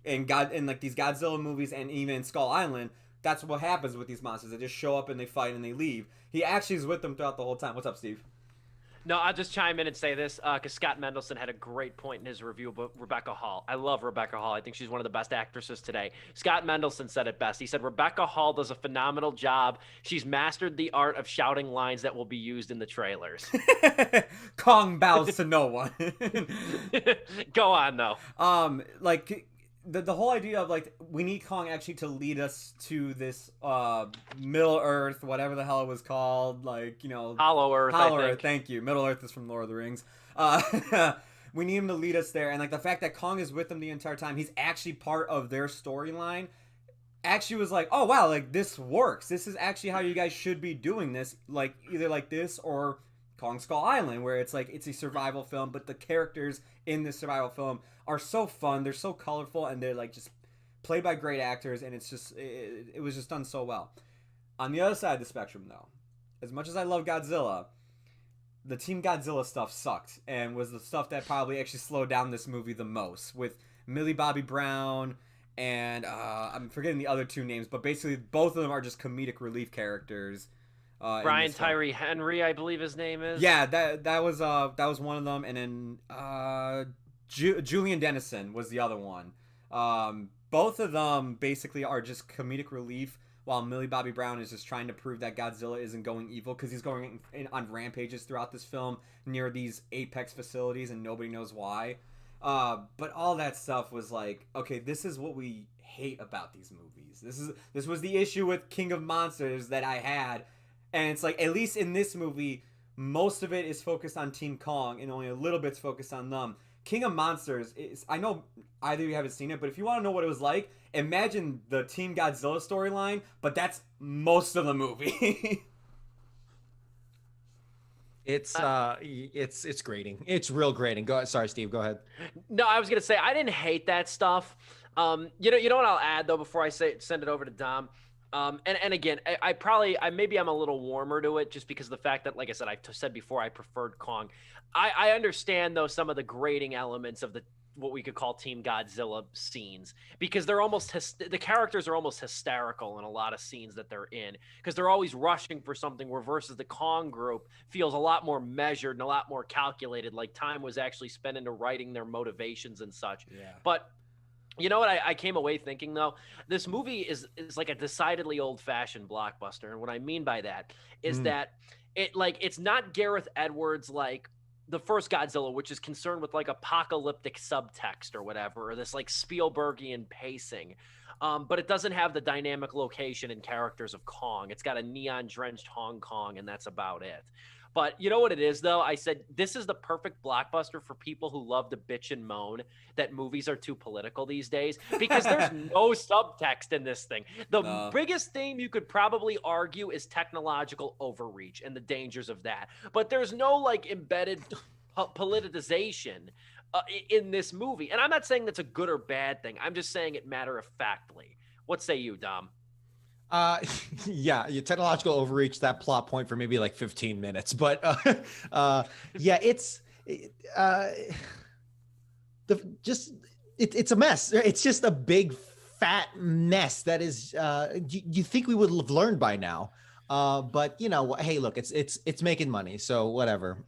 in these Godzilla movies and even in Skull Island. That's what happens with these monsters. They just show up and they fight and they leave. He actually is with them throughout the whole time. What's up, Steve? No, I'll just chime in and say this, because Scott Mendelson had a great point in his review about Rebecca Hall. I love Rebecca Hall. I think she's one of the best actresses today. Scott Mendelson said it best. He said, Rebecca Hall does a phenomenal job. She's mastered the art of shouting lines that will be used in the trailers. Kong bows to no one. Go on, though. The whole idea of we need Kong actually to lead us to this Middle Earth, whatever the hell it was called, Hollow Earth. Hollow Earth, thank you. Middle Earth is from Lord of the Rings. We need him to lead us there, and the fact that Kong is with them the entire time, he's actually part of their storyline. Actually was oh wow, this works. This is actually how you guys should be doing this, either this or Kong Skull Island, where it's it's a survival film, but the characters in this survival film are so fun, they're so colorful, and they're just played by great actors, and it's just it was just done so well. On the other side of the spectrum, though, as much as I love Godzilla, the Team Godzilla stuff sucked, and was the stuff that probably actually slowed down this movie the most, with Millie Bobby Brown and I'm forgetting the other 2 names, but basically both of them are just comedic relief characters. Brian Tyree Henry, I believe his name is. Yeah, that was one of them, and then Julian Dennison was the other one. Both of them basically are just comedic relief, while Millie Bobby Brown is just trying to prove that Godzilla isn't going evil, because he's going on rampages throughout this film near these apex facilities, and nobody knows why. But all that stuff was okay, this is what we hate about these movies. This was the issue with King of Monsters that I had. And it's at least in this movie, most of it is focused on Team Kong, and only a little bit's focused on them. King of Monsters is, I know either of you haven't seen it, but if you want to know what it was like, imagine the Team Godzilla storyline, but that's most of the movie. It's grating. It's real grating. Sorry, Steve, go ahead. No, I was gonna say I didn't hate that stuff. You know what I'll add though before I send it over to Dom. And again, maybe I'm a little warmer to it just because of the fact that, like I said, I've said before, I preferred Kong. I understand though some of the grating elements of what we could call Team Godzilla scenes, because they're the characters are almost hysterical in a lot of scenes that they're in, because they're always rushing for something, where versus the Kong group feels a lot more measured and a lot more calculated, like time was actually spent into writing their motivations and such. Yeah. But you know what I came away thinking, though? This movie is like a decidedly old-fashioned blockbuster. And what I mean by that is that it's not Gareth Edwards like the first Godzilla, which is concerned with apocalyptic subtext or whatever, or this Spielbergian pacing. But it doesn't have the dynamic location and characters of Kong. It's got a neon-drenched Hong Kong, and that's about it. But you know what it is, though? I said this is the perfect blockbuster for people who love to bitch and moan that movies are too political these days, because there's no subtext in this thing. The biggest theme you could probably argue is technological overreach and the dangers of that. But there's no like embedded politicization in this movie. And I'm not saying that's a good or bad thing. I'm just saying it matter of factly. What say you, Dom? Yeah, your technological overreach, that plot point for maybe like 15 minutes, but yeah, it's a mess. It's just a big fat mess that is you think we would have learned by now, but you know, hey, look, it's making money, so whatever.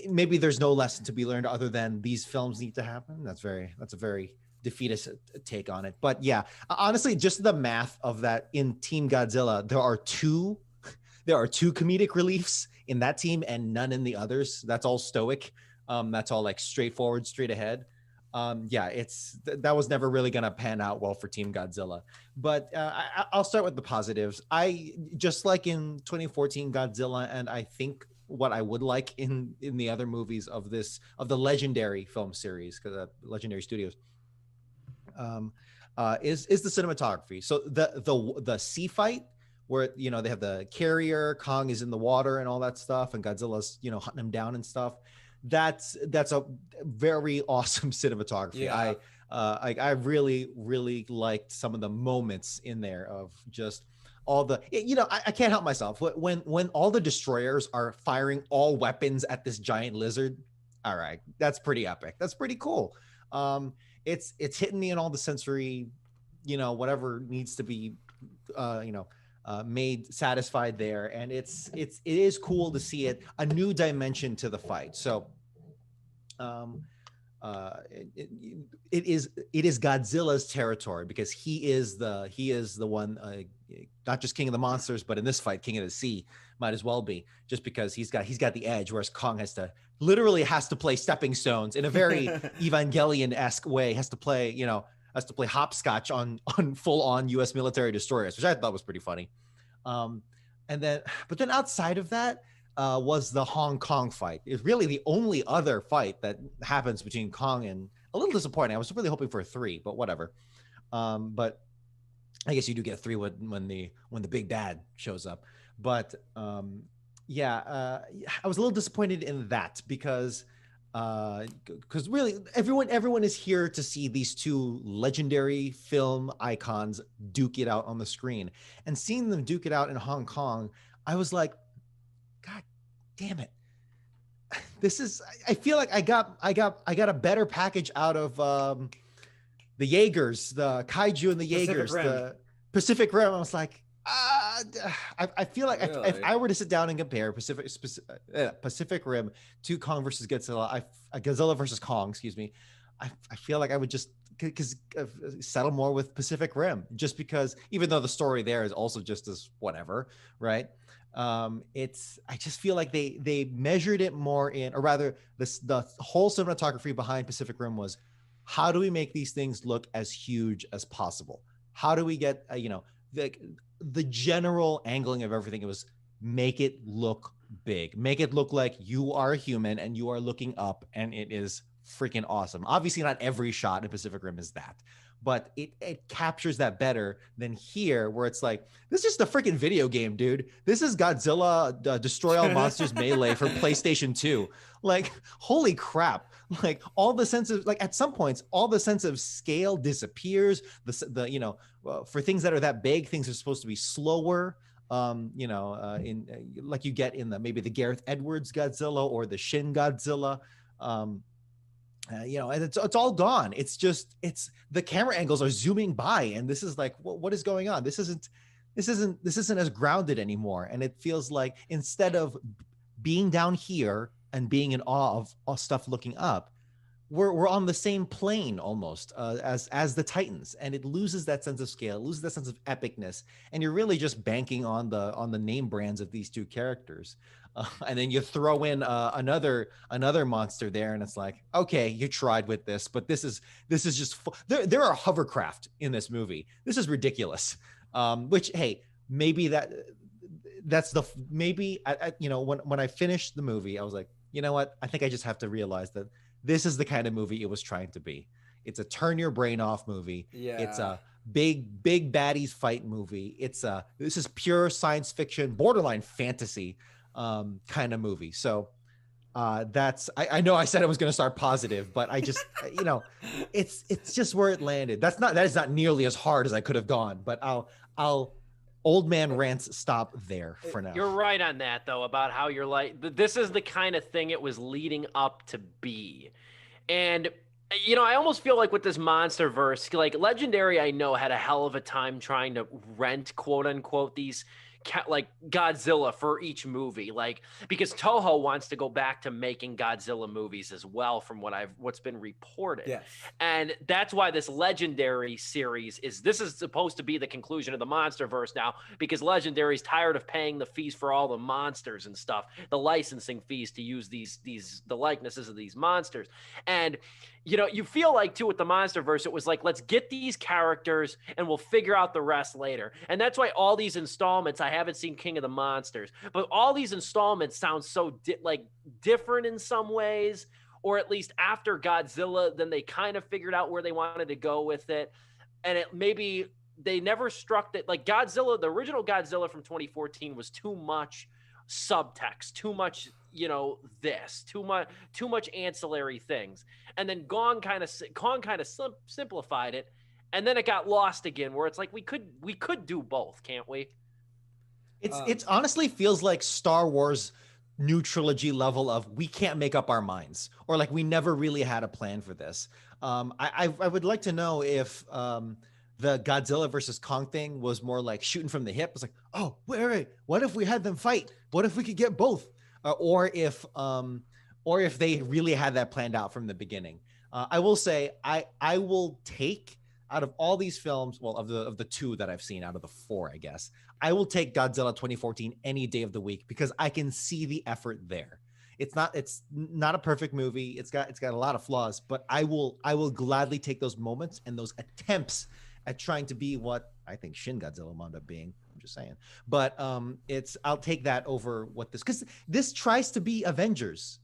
Maybe there's no lesson to be learned other than these films need to happen. That's a very defeatist take on it. But yeah, honestly, just the math of that in Team Godzilla, there are two comedic reliefs in that team and none in the others. That's all stoic. That's all like straightforward, straight ahead. Yeah, that was never really gonna pan out well for Team Godzilla. But I'll start with the positives. I just like in 2014 Godzilla, and I think what I would like in the other movies of the Legendary film series, because Legendary Studios, is the cinematography. So the sea fight where, you know, they have the carrier, Kong is in the water and all that stuff, and Godzilla's, you know, hunting him down and stuff. That's a very awesome cinematography. Yeah. I really liked some of the moments in there of just all the, you know, I can't help myself when all the destroyers are firing all weapons at this giant lizard. All right, that's pretty epic. That's pretty cool. It's hitting me in all the sensory, you know, whatever needs to be, made satisfied there, and it is cool to see a new dimension to the fight. So, it is Godzilla's territory because he is the one, not just king of the monsters, but in this fight, king of the sea, might as well be, just because he's got the edge, whereas Kong literally has to play stepping stones in a very Evangelion-esque way, has to play hopscotch on full on US military destroyers, which I thought was pretty funny. But then outside of that, was the Hong Kong fight. It's really the only other fight that happens between Kong, and a little disappointing. I was really hoping for a 3, but whatever. But I guess you do get a 3 when the big bad shows up. But I was a little disappointed in that because really everyone is here to see these two legendary film icons duke it out on the screen, and seeing them duke it out in Hong Kong, I was like, God damn it. I feel like I got a better package out of the Jaegers, the kaiju and the Jaegers, the Pacific Rim. I was like, I feel like really? If I were to sit down and compare Pacific Rim to Kong versus Godzilla, Godzilla versus Kong, excuse me, I feel like I would just settle more with Pacific Rim, just because even though the story there is also just as whatever, right? I just feel like they measured it more in, or rather the whole cinematography behind Pacific Rim was, how do we make these things look as huge as possible? How do we get, the general angling of everything? It was make it look big, make it look like you are a human and you are looking up, and it is freaking awesome. Obviously not every shot in Pacific Rim is that, but it captures that better than here, where it's like, this is just a freaking video game, dude. This is Godzilla Destroy All Monsters Melee for PlayStation 2. Like, holy crap. Like, all the sense of, like, at some points, all the sense of scale disappears. For things that are that big, things are supposed to be slower. Like you get in maybe the Gareth Edwards Godzilla or the Shin Godzilla. And it's all gone. It's the camera angles are zooming by, and this is like, what is going on? This isn't as grounded anymore. And it feels like instead of being down here and being in awe of stuff looking up, we're on the same plane almost as the Titans, and it loses that sense of scale, loses that sense of epicness, and you're really just banking on the name brands of these two characters. And then you throw in another monster there, and it's like, okay, you tried with this, but this is just there are hovercraft in this movie. This is ridiculous. Which, hey, maybe that's the maybe you know, when I finished the movie, I was like, you know what? I think I just have to realize that this is the kind of movie it was trying to be. It's a turn your brain off movie. Yeah. It's a big baddies fight movie. This is pure science fiction, borderline fantasy kind of movie. So that's I know I said I was going to start positive, but I just you know, it's just where it landed. That is not nearly as hard as I could have gone, but I'll old man rants stop there for now. You're right on that though, about how you're like, this is the kind of thing it was leading up to be. And you know, I almost feel like with this MonsterVerse, like Legendary, I know had a hell of a time trying to rent, quote unquote, these like Godzilla for each movie, like, because Toho wants to go back to making Godzilla movies as well, from what's been reported. Yes. And that's why this Legendary series is supposed to be the conclusion of the MonsterVerse now, because Legendary's tired of paying the fees for all the monsters and stuff, the licensing fees to use the likenesses of these monsters. And you know, you feel like too with the MonsterVerse, it was like, let's get these characters and we'll figure out the rest later. And that's why all these installments, I haven't seen King of the Monsters, but all these installments sound so different in some ways, or at least after Godzilla, then they kind of figured out where they wanted to go with it. And it maybe they never struck that, like Godzilla, the original Godzilla from 2014 was too much subtext, too much, you know, too much ancillary things. And then Kong kind of simplified it, and then it got lost again, where it's like we could do both, can't we? It's honestly feels like Star Wars new trilogy level of we can't make up our minds, or like we never really had a plan for this. I would like to know if the Godzilla versus Kong thing was more like shooting from the hip. It's like, oh, wait, what if we had them fight? What if we could get both? Or if they really had that planned out from the beginning. I will say I will take, out of all these films, well, of the two that I've seen out of the four, I guess, I will take Godzilla 2014 any day of the week, because I can see the effort there. It's not a perfect movie. It's got a lot of flaws, but I will gladly take those moments and those attempts at trying to be what I think Shin Godzilla wound up being. I'm just saying, but I'll take that over what this, because this tries to be Avengers,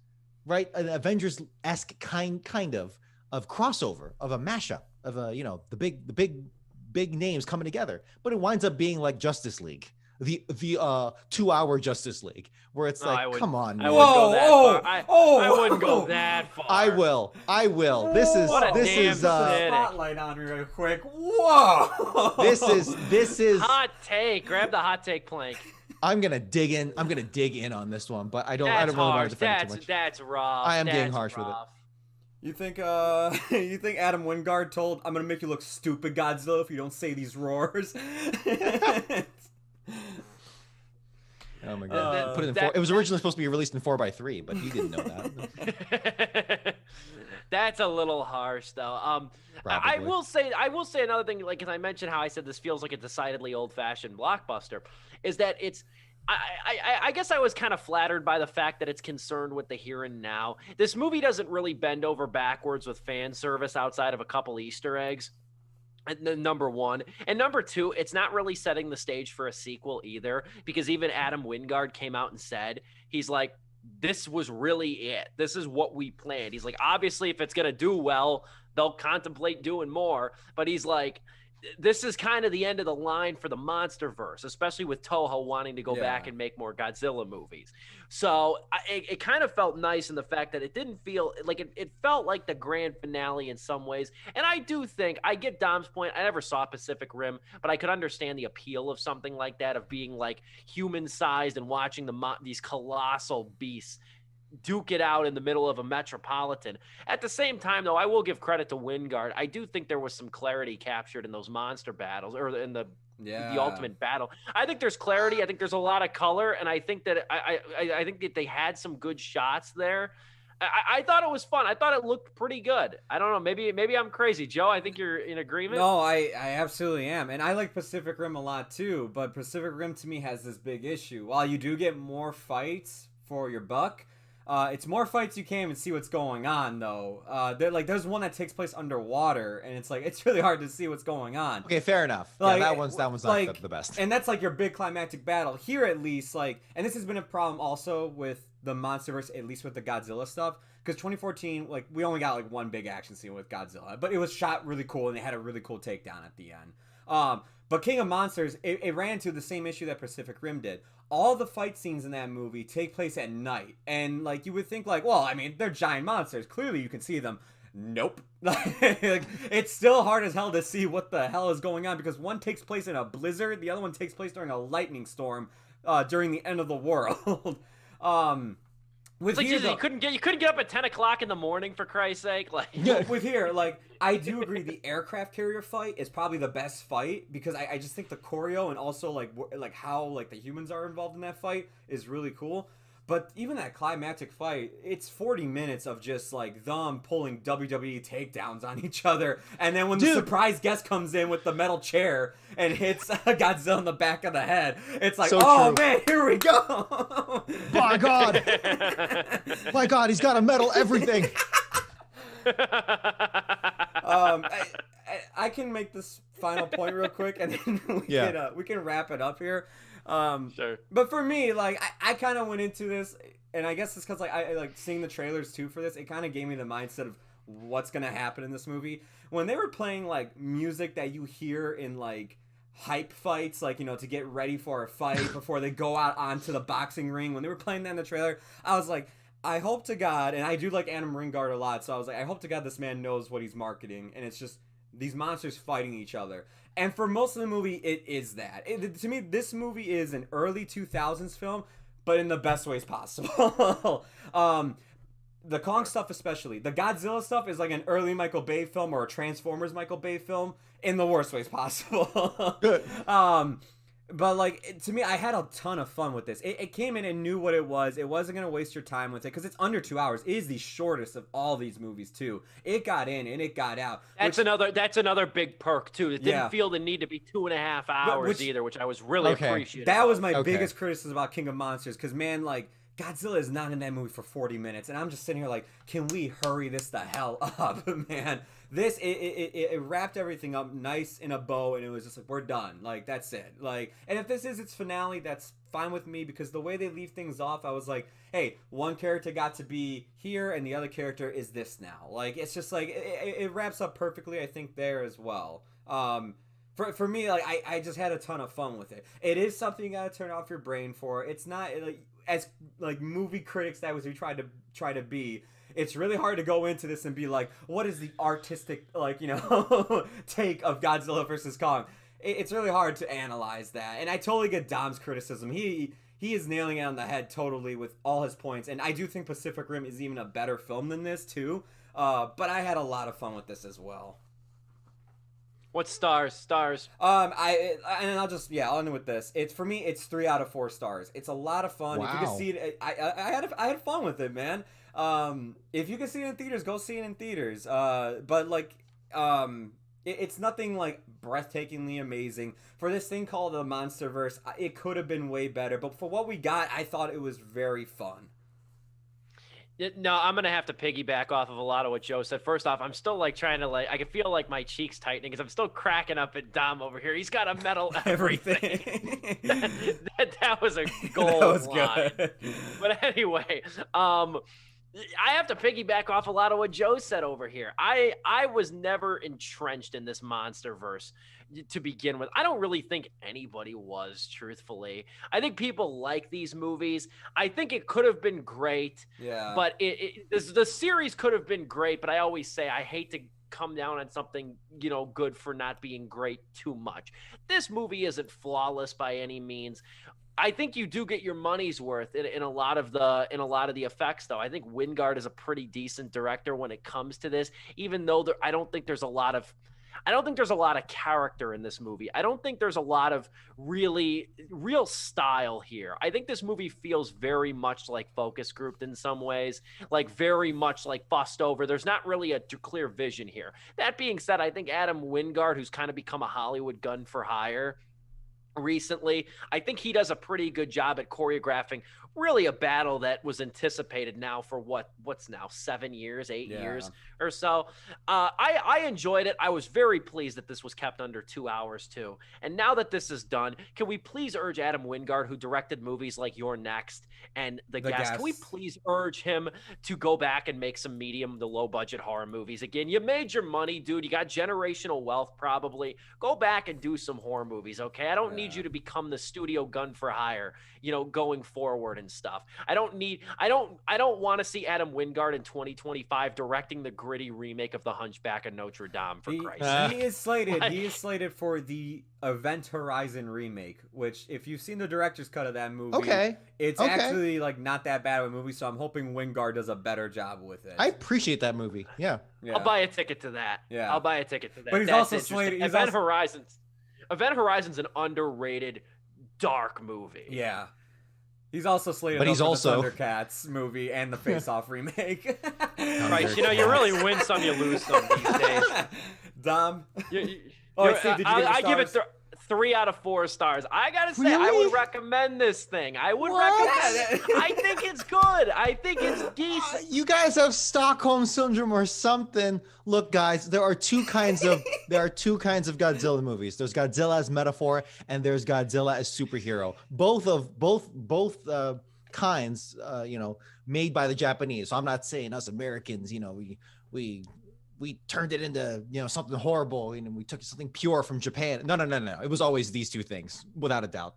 right? An Avengers-esque kind of crossover, of a mashup, of a, you know, the big names coming together, but it winds up being like Justice League, the 2-hour Justice League, where it's come on, man. I wouldn't go that far. I will. This is spotlight on me real quick. Whoa. This is hot take. Grab the hot take plank. I'm gonna dig in on this one, but I don't really want to defend it too much. That's rough. I am being harsh with it. You think Adam Wingard told, I'm gonna make you look stupid, Godzilla, if you don't say these roars? Oh my god! Put it in 4. It was originally supposed to be released in 4x3, but he didn't know that. That's a little harsh, though. I will say another thing. Like, as I mentioned, how I said this feels like a decidedly old-fashioned blockbuster, is that it's. I guess I was kind of flattered by the fact that it's concerned with the here and now. This movie doesn't really bend over backwards with fan service outside of a couple Easter eggs. Number one. And number two, it's not really setting the stage for a sequel either, because even Adam Wingard came out and said, he's like, this was really it. This is what we planned. He's like, obviously, if it's going to do well, they'll contemplate doing more. But he's like, this is kind of the end of the line for the MonsterVerse, especially with Toho wanting to go back and make more Godzilla movies. So it kind of felt nice in the fact that it didn't feel like it felt like the grand finale in some ways. And I do think I get Dom's point. I never saw Pacific Rim, but I could understand the appeal of something like that, of being like human sized and watching these colossal beasts duke it out in the middle of a metropolitan. At the same time, though, I will give credit to Wingard. I do think there was some clarity captured in those monster battles, or in the ultimate battle. I think there's clarity. I think there's a lot of color, and I think that I think that they had some good shots there. I thought it was fun. I thought it looked pretty good. I don't know. Maybe I'm crazy, Joe. I think you're in agreement. No, I absolutely am, and I like Pacific Rim a lot too. But Pacific Rim to me has this big issue. While you do get more fights for your buck, It's more fights you can't even see what's going on though. There's one that takes place underwater, and it's really hard to see what's going on. Okay, fair enough. Like, that one's not the best. And that's like your big climactic battle. Here at least, and this has been a problem also with the MonsterVerse, at least with the Godzilla stuff, because 2014, we only got like one big action scene with Godzilla, but it was shot really cool and they had a really cool takedown at the end. But King of Monsters, it ran into the same issue that Pacific Rim did. All the fight scenes in that movie take place at night, and you would think they're giant monsters. Clearly, you can see them. Nope. It's still hard as hell to see what the hell is going on because one takes place in a blizzard, the other one takes place during a lightning storm during the end of the world. You couldn't get up at 10 o'clock in the morning for Christ's sake. With here, I do agree the aircraft carrier fight is probably the best fight because I just think the choreo and also how the humans are involved in that fight is really cool. But even that climactic fight, it's 40 minutes of just them pulling WWE takedowns on each other, and then when the surprise guest comes in with the metal chair and hits Godzilla in the back of the head, it's like, man, here we go. My God, my God, he's got to metal everything. I can make this final point real quick, and then we can wrap it up here. Sure. But for me, I kind of went into this, and I guess it's because I seeing the trailers too for this. It kind of gave me the mindset of what's gonna happen in this movie. When they were playing music that you hear in hype fights, to get ready for a fight before they go out onto the boxing ring. When they were playing that in the trailer, I was like, I hope to God, and I do like Adam Ringard a lot, so I was like, I hope to God this man knows what he's marketing, and it's just these monsters fighting each other. And for most of the movie, it is that. To me, this movie is an early 2000s film, but in the best ways possible. The Kong stuff especially. The Godzilla stuff is like an early Michael Bay film or a Transformers Michael Bay film in the worst ways possible. Good. But to me, I had a ton of fun with this. It came in and knew what it was. It wasn't going to waste your time with it because it's under 2 hours. It is the shortest of all these movies too. It got in and it got out. That's another big perk too. It didn't feel the need to be 2.5 hours either, which I was really appreciative. That was my biggest criticism about King of Monsters because man, Godzilla is not in that movie for 40 minutes, and I'm just sitting here can we hurry this the hell up, man? This it wrapped everything up nice in a bow, and it was just we're done. That's it. And if this is its finale, that's fine with me because the way they leave things off, I was like, hey, one character got to be here, and the other character is this now. It's just it wraps up perfectly. I think there as well. For me, I just had a ton of fun with it. It is something you gotta turn off your brain for. It's not as movie critics that we try to be. It's really hard to go into this and be what is the artistic take of Godzilla versus Kong? It's really hard to analyze that, and I totally get Dom's criticism. He is nailing it on the head totally with all his points, and I do think Pacific Rim is even a better film than this too. But I had a lot of fun with this as well. What stars? I'll end with this. For me, it's 3 out of 4 stars. It's a lot of fun. Wow. If you can see it, I had fun with it, man. If you can see it in theaters, go see it in theaters. It's nothing breathtakingly amazing. For this thing called the MonsterVerse, it could have been way better. But for what we got, I thought it was very fun. No, I'm going to have to piggyback off of a lot of what Joe said. First off, I'm still trying to I can feel my cheeks tightening because I'm still cracking up at Dom over here. He's got to metal everything. that was a gold That was line. good. But anyway, I have to piggyback off a lot of what Joe said over here. I was never entrenched in this MonsterVerse to begin with. I don't really think anybody was, truthfully. I think people like these movies. I think it could have been great. Yeah. But the series could have been great, but I always say I hate to come down on something, good for not being great too much. This movie isn't flawless by any means. I think you do get your money's worth in a lot of the effects, though. I think Wingard is a pretty decent director when it comes to this, even though I don't think there's a lot of character in this movie. I don't think there's a lot of real style here. I think this movie feels very much like focus grouped in some ways, very much fussed over. There's not really a clear vision here. That being said, I think Adam Wingard, who's kind of become a Hollywood gun for hire recently, I think he does a pretty good job at choreographing really a battle that was anticipated now for what's now 7 years, 8 years or so. I enjoyed it. I was very pleased that this was kept under 2 hours too. And now that this is done, can we please urge Adam Wingard, who directed movies like You're Next and The Guest, can we please urge him to go back and make some medium to low budget horror movies again? You made your money, dude. You got generational wealth probably. Go back and do some horror movies, okay? I don't need you to become the studio gun for hire, going forward and stuff. I don't want to see Adam Wingard in 2025 directing the gritty remake of The Hunchback of Notre Dame, for Christ's sake. He is slated for the Event Horizon remake, which if you've seen the director's cut of that movie, it's actually like not that bad of a movie, so I'm hoping Wingard does a better job with it. I appreciate that movie. Yeah. I'll buy a ticket to that. Yeah. I'll buy a ticket to that. But he's also slated. Event Horizon's an underrated dark movie. Yeah. He's also slated but he's for also the Thundercats movie and the Face Off remake. Right, you really win some, you lose some these days. Dom. Steve, did you I give it 3 out of 4 stars. I gotta say, I would recommend this thing. I would recommend it. I think it's good. I think it's decent. You guys have Stockholm syndrome or something. Look, guys, there are two kinds of Godzilla movies. There's Godzilla as metaphor, and there's Godzilla as superhero. Both kinds, made by the Japanese. So I'm not saying us Americans, we turned it into, something horrible, and we took something pure from Japan. No. It was always these two things, without a doubt.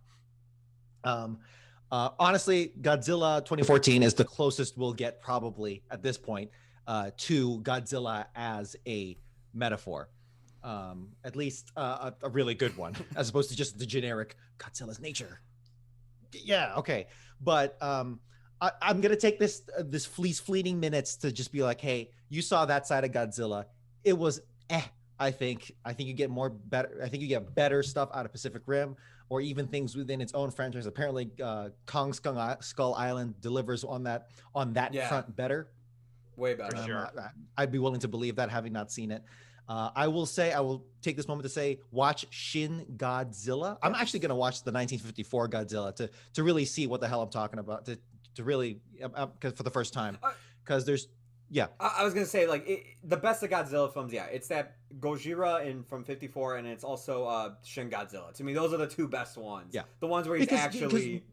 Honestly, Godzilla 2014 is the closest we'll get probably at this point to Godzilla as a metaphor. At least a really good one, as opposed to just the generic Godzilla's nature. Yeah, okay. But I'm going to take this fleeting minutes to just be like, hey, you saw that side of Godzilla. It was I think you get better. I think you get better stuff out of Pacific Rim, or even things within its own franchise. Apparently, Kong Skull Island delivers on that front better. Way better. Sure. I'd be willing to believe that, having not seen it. I will take this moment to say, watch Shin Godzilla. I'm actually going to watch the 1954 Godzilla to really see what the hell I'm talking about, to really, for the first time, because there's, I was going to say, the best of Godzilla films, it's that Gojira from 54, and it's also Shin Godzilla. To me, those are the two best ones. Yeah. The ones where he's actually...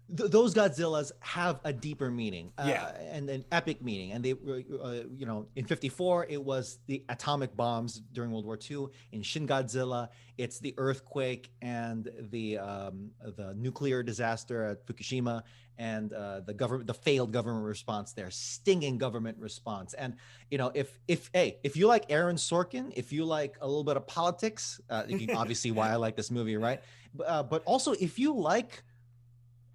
Those Godzillas have a deeper meaning, and an epic meaning. And they, in 54, it was the atomic bombs during World War II. In Shin Godzilla, it's the earthquake and the nuclear disaster at Fukushima, and the failed government response there, stinging government response. And if you like Aaron Sorkin, if you like a little bit of politics, obviously why I like this movie, right? But also if you like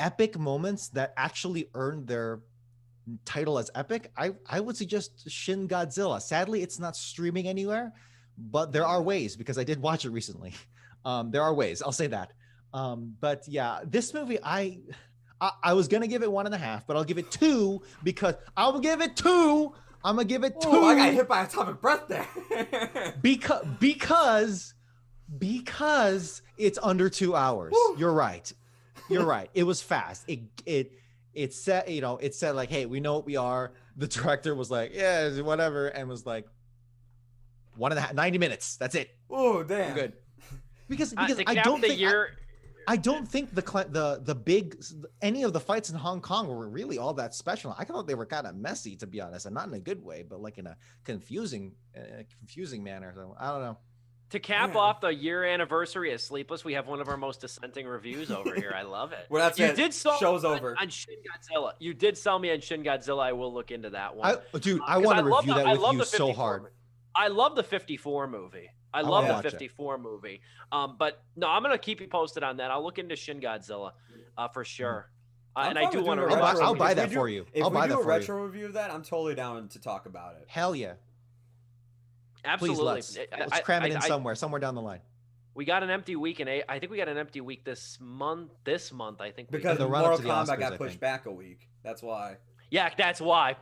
epic moments that actually earned their title as epic, I would suggest Shin Godzilla. Sadly, it's not streaming anywhere, but there are ways, because I did watch it recently. There are ways, I'll say that. But yeah, this movie, I was gonna give it 1.5, but I'll give it 2, because I'm gonna give it 2. I got hit by atomic breath there. because it's under 2 hours. Woo. You're right. It was fast. It said, it said like, hey, we know what we are. The director was like, yeah, whatever, and was like, 90 minutes. That's it. Oh, damn. I'm good. Because I don't think any of the fights in Hong Kong were really all that special. I thought they were kind of messy, to be honest, and not in a good way, but like in a confusing manner. So I don't know. To cap off the year anniversary of Sleepless, we have one of our most dissenting reviews over here. I love it. Well, that's you it. Did sell Show's over. On Shin Godzilla. You did sell me on Shin Godzilla. I will look into that one. I want to review that with you so hard. I love the 54 movie. I love the 54 movie. But no, I'm going to keep you posted on that. I'll look into Shin Godzilla for sure. And I do want to. I'll buy that for you. If we do a retro review of that, I'm totally down to talk about it. Hell yeah. Absolutely. Please, let's cram it in somewhere down the line. We got an empty week, and I think we got an empty week this month. I think because the Mortal Kombat got pushed back a week. That's why. Yeah, that's why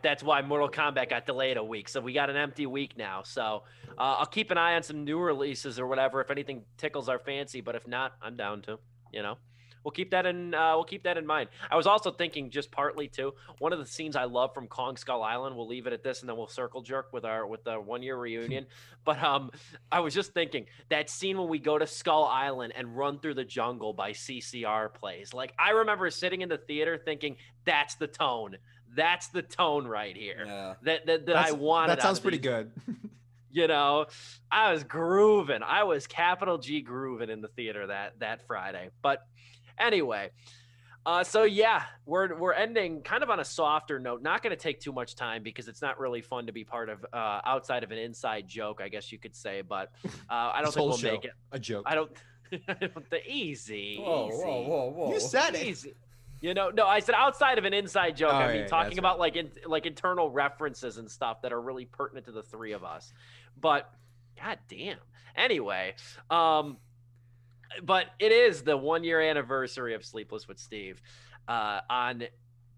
Mortal Kombat got delayed a week. So we got an empty week now. So I'll keep an eye on some new releases or whatever if anything tickles our fancy. But if not, I'm down to. we'll keep that in mind. I was also thinking, just partly too, one of the scenes I love from Kong Skull Island. We'll leave it at this, and then we'll circle jerk with the 1 year reunion. But I was just thinking that scene when we go to Skull Island and run through the jungle by CCR plays. Like, I remember sitting in the theater thinking, that's the tone. That's the tone right here. Yeah. That I wanted. That sounds pretty good. You know, I was grooving. I was capital G grooving in the theater that Friday. But anyway, so yeah, we're ending kind of on a softer note. Not going to take too much time because it's not really fun to be part of outside of an inside joke, I guess you could say. But I don't think we'll make it a joke. I don't. Easy. Whoa. You said it. Easy. You know, no, I said outside of an inside joke. I mean, yeah, talking about like internal references and stuff that are really pertinent to the three of us. But god damn. Anyway, but it is the 1 year anniversary of Sleepless with Steve,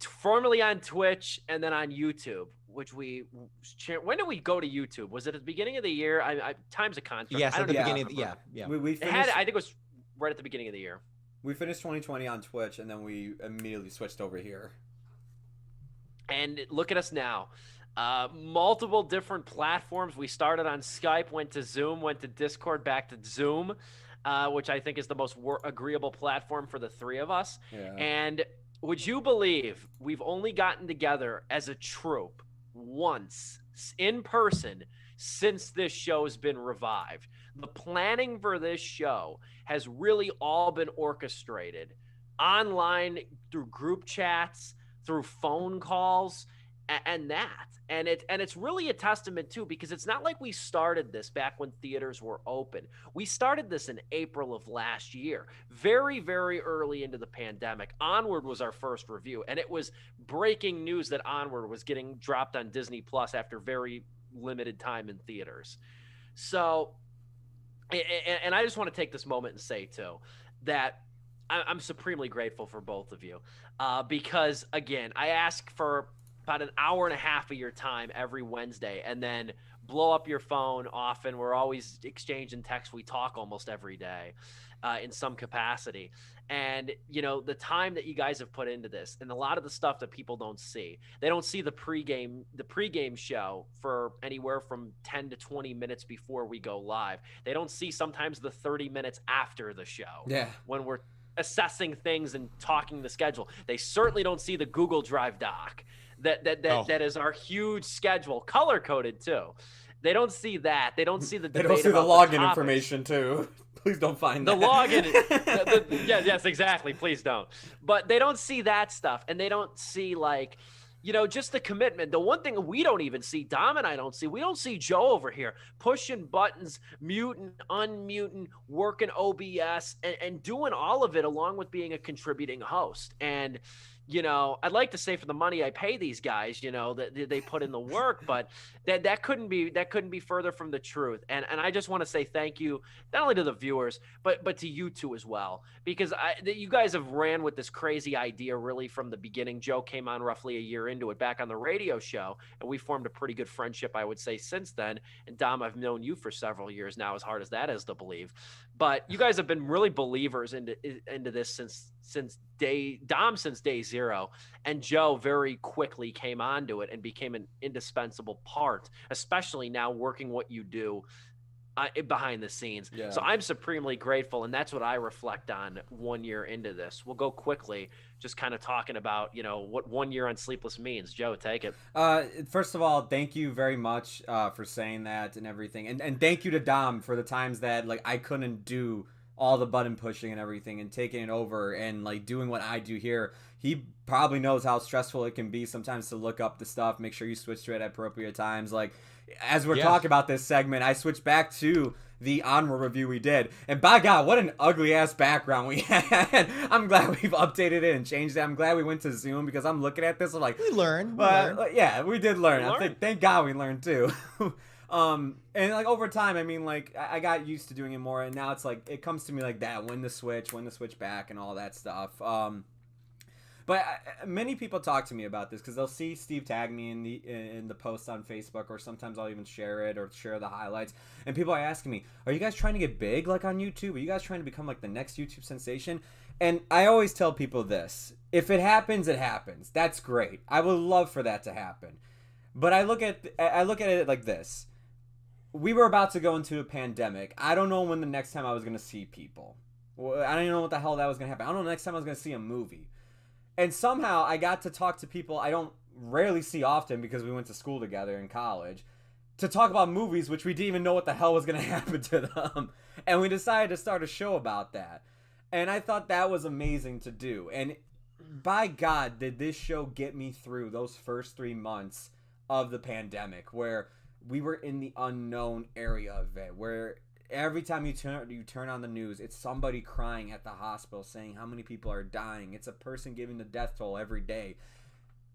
formerly on Twitch and then on YouTube. Which when did we go to YouTube? Was it at the beginning of the year? Time's a contract. Yes, at the beginning. Yeah. We finished, I think it was right at the beginning of the year. We finished 2020 on Twitch, and then we immediately switched over here. And look at us now. Multiple different platforms. We started on Skype, went to Zoom, went to Discord, back to Zoom, which I think is the most agreeable platform for the three of us. Yeah. And would you believe we've only gotten together as a troupe once in person since this show's been revived? The planning for this show has really all been orchestrated online through group chats, through phone calls, and it's really a testament too, because it's not like we started this back when theaters were open. We started this in April of last year, very, very early into the pandemic. Onward was our first review, and it was breaking news that Onward was getting dropped on Disney Plus after very limited time in theaters. So, and I just want to take this moment and say too that I'm supremely grateful for both of you, because again, I ask for about an hour and a half of your time every Wednesday, and then blow up your phone often. We're always exchanging texts. We talk almost every day in some capacity. And, you know, the time that you guys have put into this and a lot of the stuff that people don't see, they don't see the pregame show for anywhere from 10 to 20 minutes before we go live. They don't see sometimes the 30 minutes after the show. Yeah. When we're assessing things and talking the schedule. They certainly don't see the Google Drive doc. That is our huge schedule, color coded too. They don't see that. They don't see the. They don't see the login information too. Please don't find the that. Login. Yes, exactly. Please don't. But they don't see that stuff, and they don't see like, you know, just the commitment. The one thing we don't even see, Dom and I don't see, we don't see Joe over here pushing buttons, muting, unmuting, working OBS, and doing all of it along with being a contributing host. And you know, I'd like to say for the money I pay these guys, you know, that they put in the work, but that couldn't be further from the truth. And I just want to say thank you, not only to the viewers, but to you two as well, because you guys have ran with this crazy idea really from the beginning. Joe came on roughly a year into it back on the radio show, and we formed a pretty good friendship, I would say, since then. And Dom, I've known you for several years now, as hard as that is to believe. But you guys have been really believers into this since day zero, and Joe very quickly came onto it and became an indispensable part, especially now working what you do behind the scenes. Yeah. So I'm supremely grateful, and that's what I reflect on 1 year into this. We'll go quickly, just kind of talking about, you know, what 1 year on Sleepless means. Joe, take it. First of all, thank you very much for saying that and everything, and thank you to Dom for the times that like I couldn't do all the button pushing and everything and taking it over and like doing what I do here. He probably knows how stressful it can be sometimes to look up the stuff, make sure you switch to it at appropriate times. Like as we're talking about this segment, I switched back to the Onward review we did, and by God, what an ugly ass background we had. I'm glad we've updated it and changed it. I'm glad we went to Zoom, because I'm looking at this, I'm like, we learned. Yeah, we did learn. Thank God we learned too. And like over time, I mean, like I got used to doing it more, and now it's like it comes to me like that, when to switch back, and all that stuff. But many people talk to me about this because they'll see Steve tag me in the post on Facebook, or sometimes I'll even share it or share the highlights. And people are asking me, "Are you guys trying to get big like on YouTube? Are you guys trying to become like the next YouTube sensation?" And I always tell people this: if it happens, it happens. That's great. I would love for that to happen. But I look at it like this: we were about to go into a pandemic. I don't know when the next time I was going to see people. I don't even know what the hell that was going to happen. I don't know the next time I was going to see a movie. And somehow I got to talk to people I don't rarely see often because we went to school together in college to talk about movies, which we didn't even know what the hell was going to happen to them. And we decided to start a show about that. And I thought that was amazing to do. And by God, did this show get me through those first 3 months of the pandemic where we were in the unknown area of it, where every time you turn on the news, it's somebody crying at the hospital saying how many people are dying. It's a person giving the death toll every day.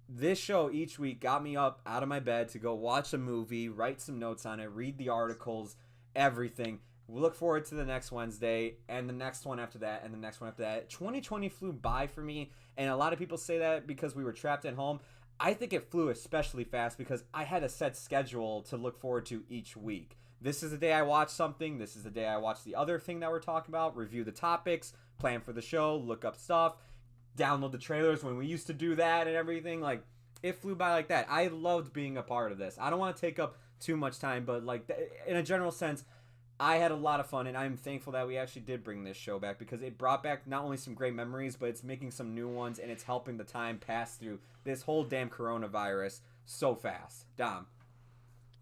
This show each week got me up out of my bed to go watch a movie, write some notes on it, read the articles, everything. We look forward to the next Wednesday and the next one after that and the next one after that. 2020 flew by for me, and a lot of people say that because we were trapped at home. I think it flew especially fast because I had a set schedule to look forward to each week. This is the day I watch something. This is the day I watch the other thing that we're talking about, review the topics, plan for the show, look up stuff, download the trailers when we used to do that and everything. Like, it flew by like that. I loved being a part of this. I don't want to take up too much time, but like in a general sense, I had a lot of fun, and I'm thankful that we actually did bring this show back because it brought back not only some great memories, but it's making some new ones, and it's helping the time pass through this whole damn coronavirus so fast. Dom.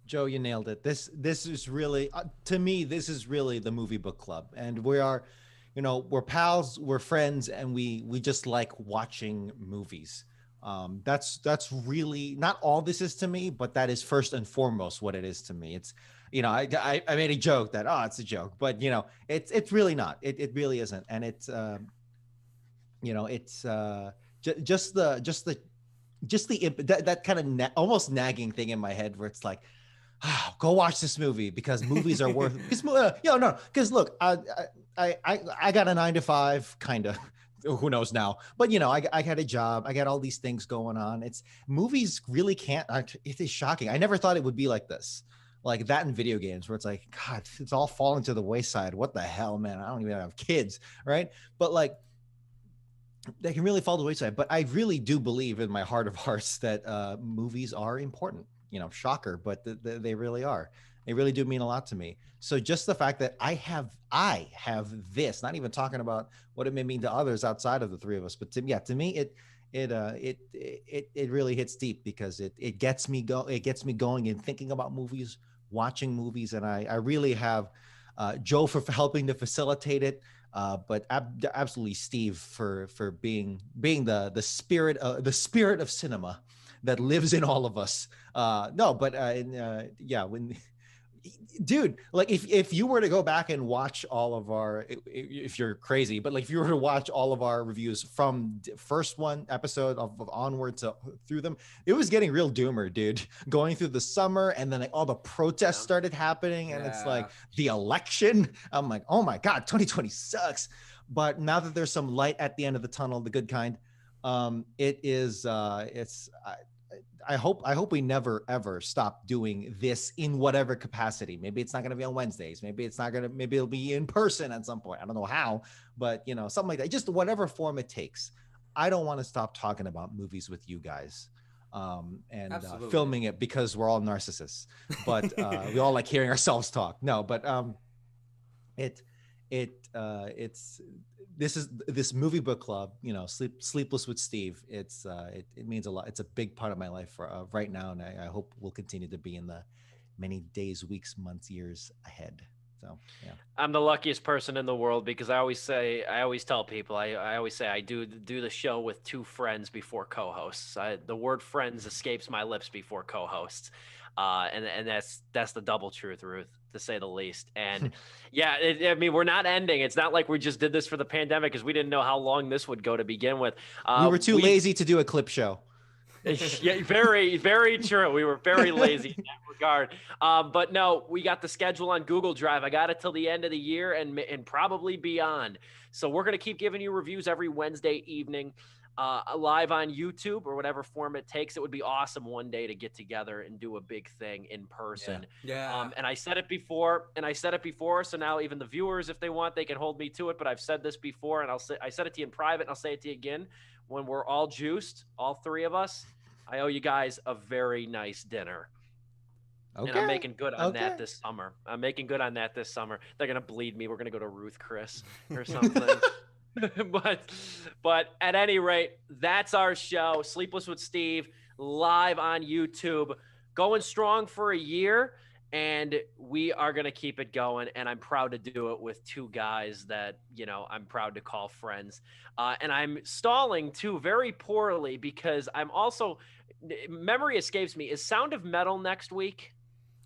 Joe, you nailed it. This is really, to me, this is really the movie book club. And we are, we're pals, we're friends, and we just like watching movies. That's really not all this is to me, but that is first and foremost what it is to me. It's, I made a joke that, it's a joke, but it's really not. It really isn't. And it's, it's just that kind of almost nagging thing in my head where it's like, go watch this movie because movies are worth. Because look, I got a 9 to 5 kind of. Who knows now? But I had a job. I got all these things going on. It's movies really can't. It is shocking. I never thought it would be like this, like that in video games, where it's like, God, it's all falling to the wayside. What the hell, man? I don't even have kids, right? But like, they can really fall to the wayside. But I really do believe in my heart of hearts that movies are important. Shocker, but they really are. They really do mean a lot to me. So just the fact that I have this, not even talking about what it may mean to others outside of the three of us, but to me, it really hits deep because it gets me going and thinking about movies, watching movies, and I really have Joe for helping to facilitate it, but absolutely Steve for being the spirit of cinema that lives in all of us. When. Dude, like if you were to go back and watch all of our, if you're crazy, but like if you were to watch all of our reviews from first one episode of onward to through them, it was getting real doomer, dude. Going through the summer and then like all the protests started happening and it's like the election. I'm like, oh my God, 2020 sucks. But now that there's some light at the end of the tunnel, the good kind, I hope we never ever stop doing this in whatever capacity. Maybe it's not going to be on Wednesdays. Maybe it'll be in person at some point. I don't know how, but something like that. Just whatever form it takes. I don't want to stop talking about movies with you guys, and filming it because we're all narcissists. But we all like hearing ourselves talk. No, but it's. This movie book club, Sleepless with Steve. It means a lot. It's a big part of my life for right now, and I hope will continue to be in the many days, weeks, months, years ahead. So yeah, I'm the luckiest person in the world because I always tell people I always say I do the show with 2 friends before co-hosts. The word friends escapes my lips before co-hosts, and that's the double truth, Ruth, to say the least. And I mean, we're not ending. It's not like we just did this for the pandemic because we didn't know how long this would go to begin with. We were too lazy to do a clip show. Yeah, very, very true. We were very lazy in that regard. But no, we got the schedule on Google Drive. I got it till the end of the year and probably beyond. So we're going to keep giving you reviews every Wednesday evening. live on YouTube or whatever form it takes. It would be awesome one day to get together and do a big thing in person. Yeah. And I said it before, so now even the viewers, if they want, they can hold me to it. But I've said this before, and I said it to you in private, and I'll say it to you again. When we're all juiced, all three of us, I owe you guys a very nice dinner. Okay. And I'm making good on that this summer. They're gonna bleed me. We're gonna go to Ruth Chris or something. but at any rate, that's our show, Sleepless with Steve, live on YouTube, going strong for a year, and we are going to keep it going. And I'm proud to do it with two guys that, I'm proud to call friends. And I'm stalling too very poorly because I'm also, memory escapes me. Is Sound of Metal next week?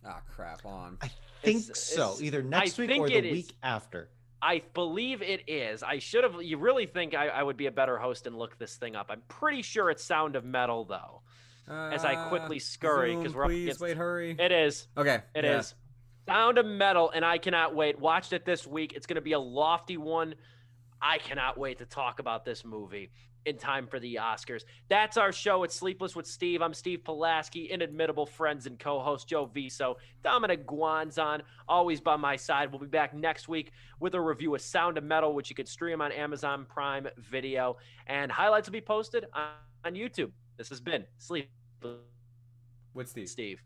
Ah, crap on. I think so. Either next week or the week after. I believe it is. I should have. You really think I would be a better host and look this thing up? I'm pretty sure it's Sound of Metal, though. As I quickly scurry because we're up against. Wait, hurry. It is. Okay. It is. Sound of Metal, and I cannot wait. Watched it this week. It's going to be a lofty one. I cannot wait to talk about this movie in time for the Oscars. That's our show. It's Sleepless with Steve. I'm Steve Pulaski, inadmittable friends and co-host Joe Viso, Dominic Guanzon, always by my side. We'll be back next week with a review of Sound of Metal, which you can stream on Amazon Prime Video, and highlights will be posted on YouTube. This has been Sleepless with Steve.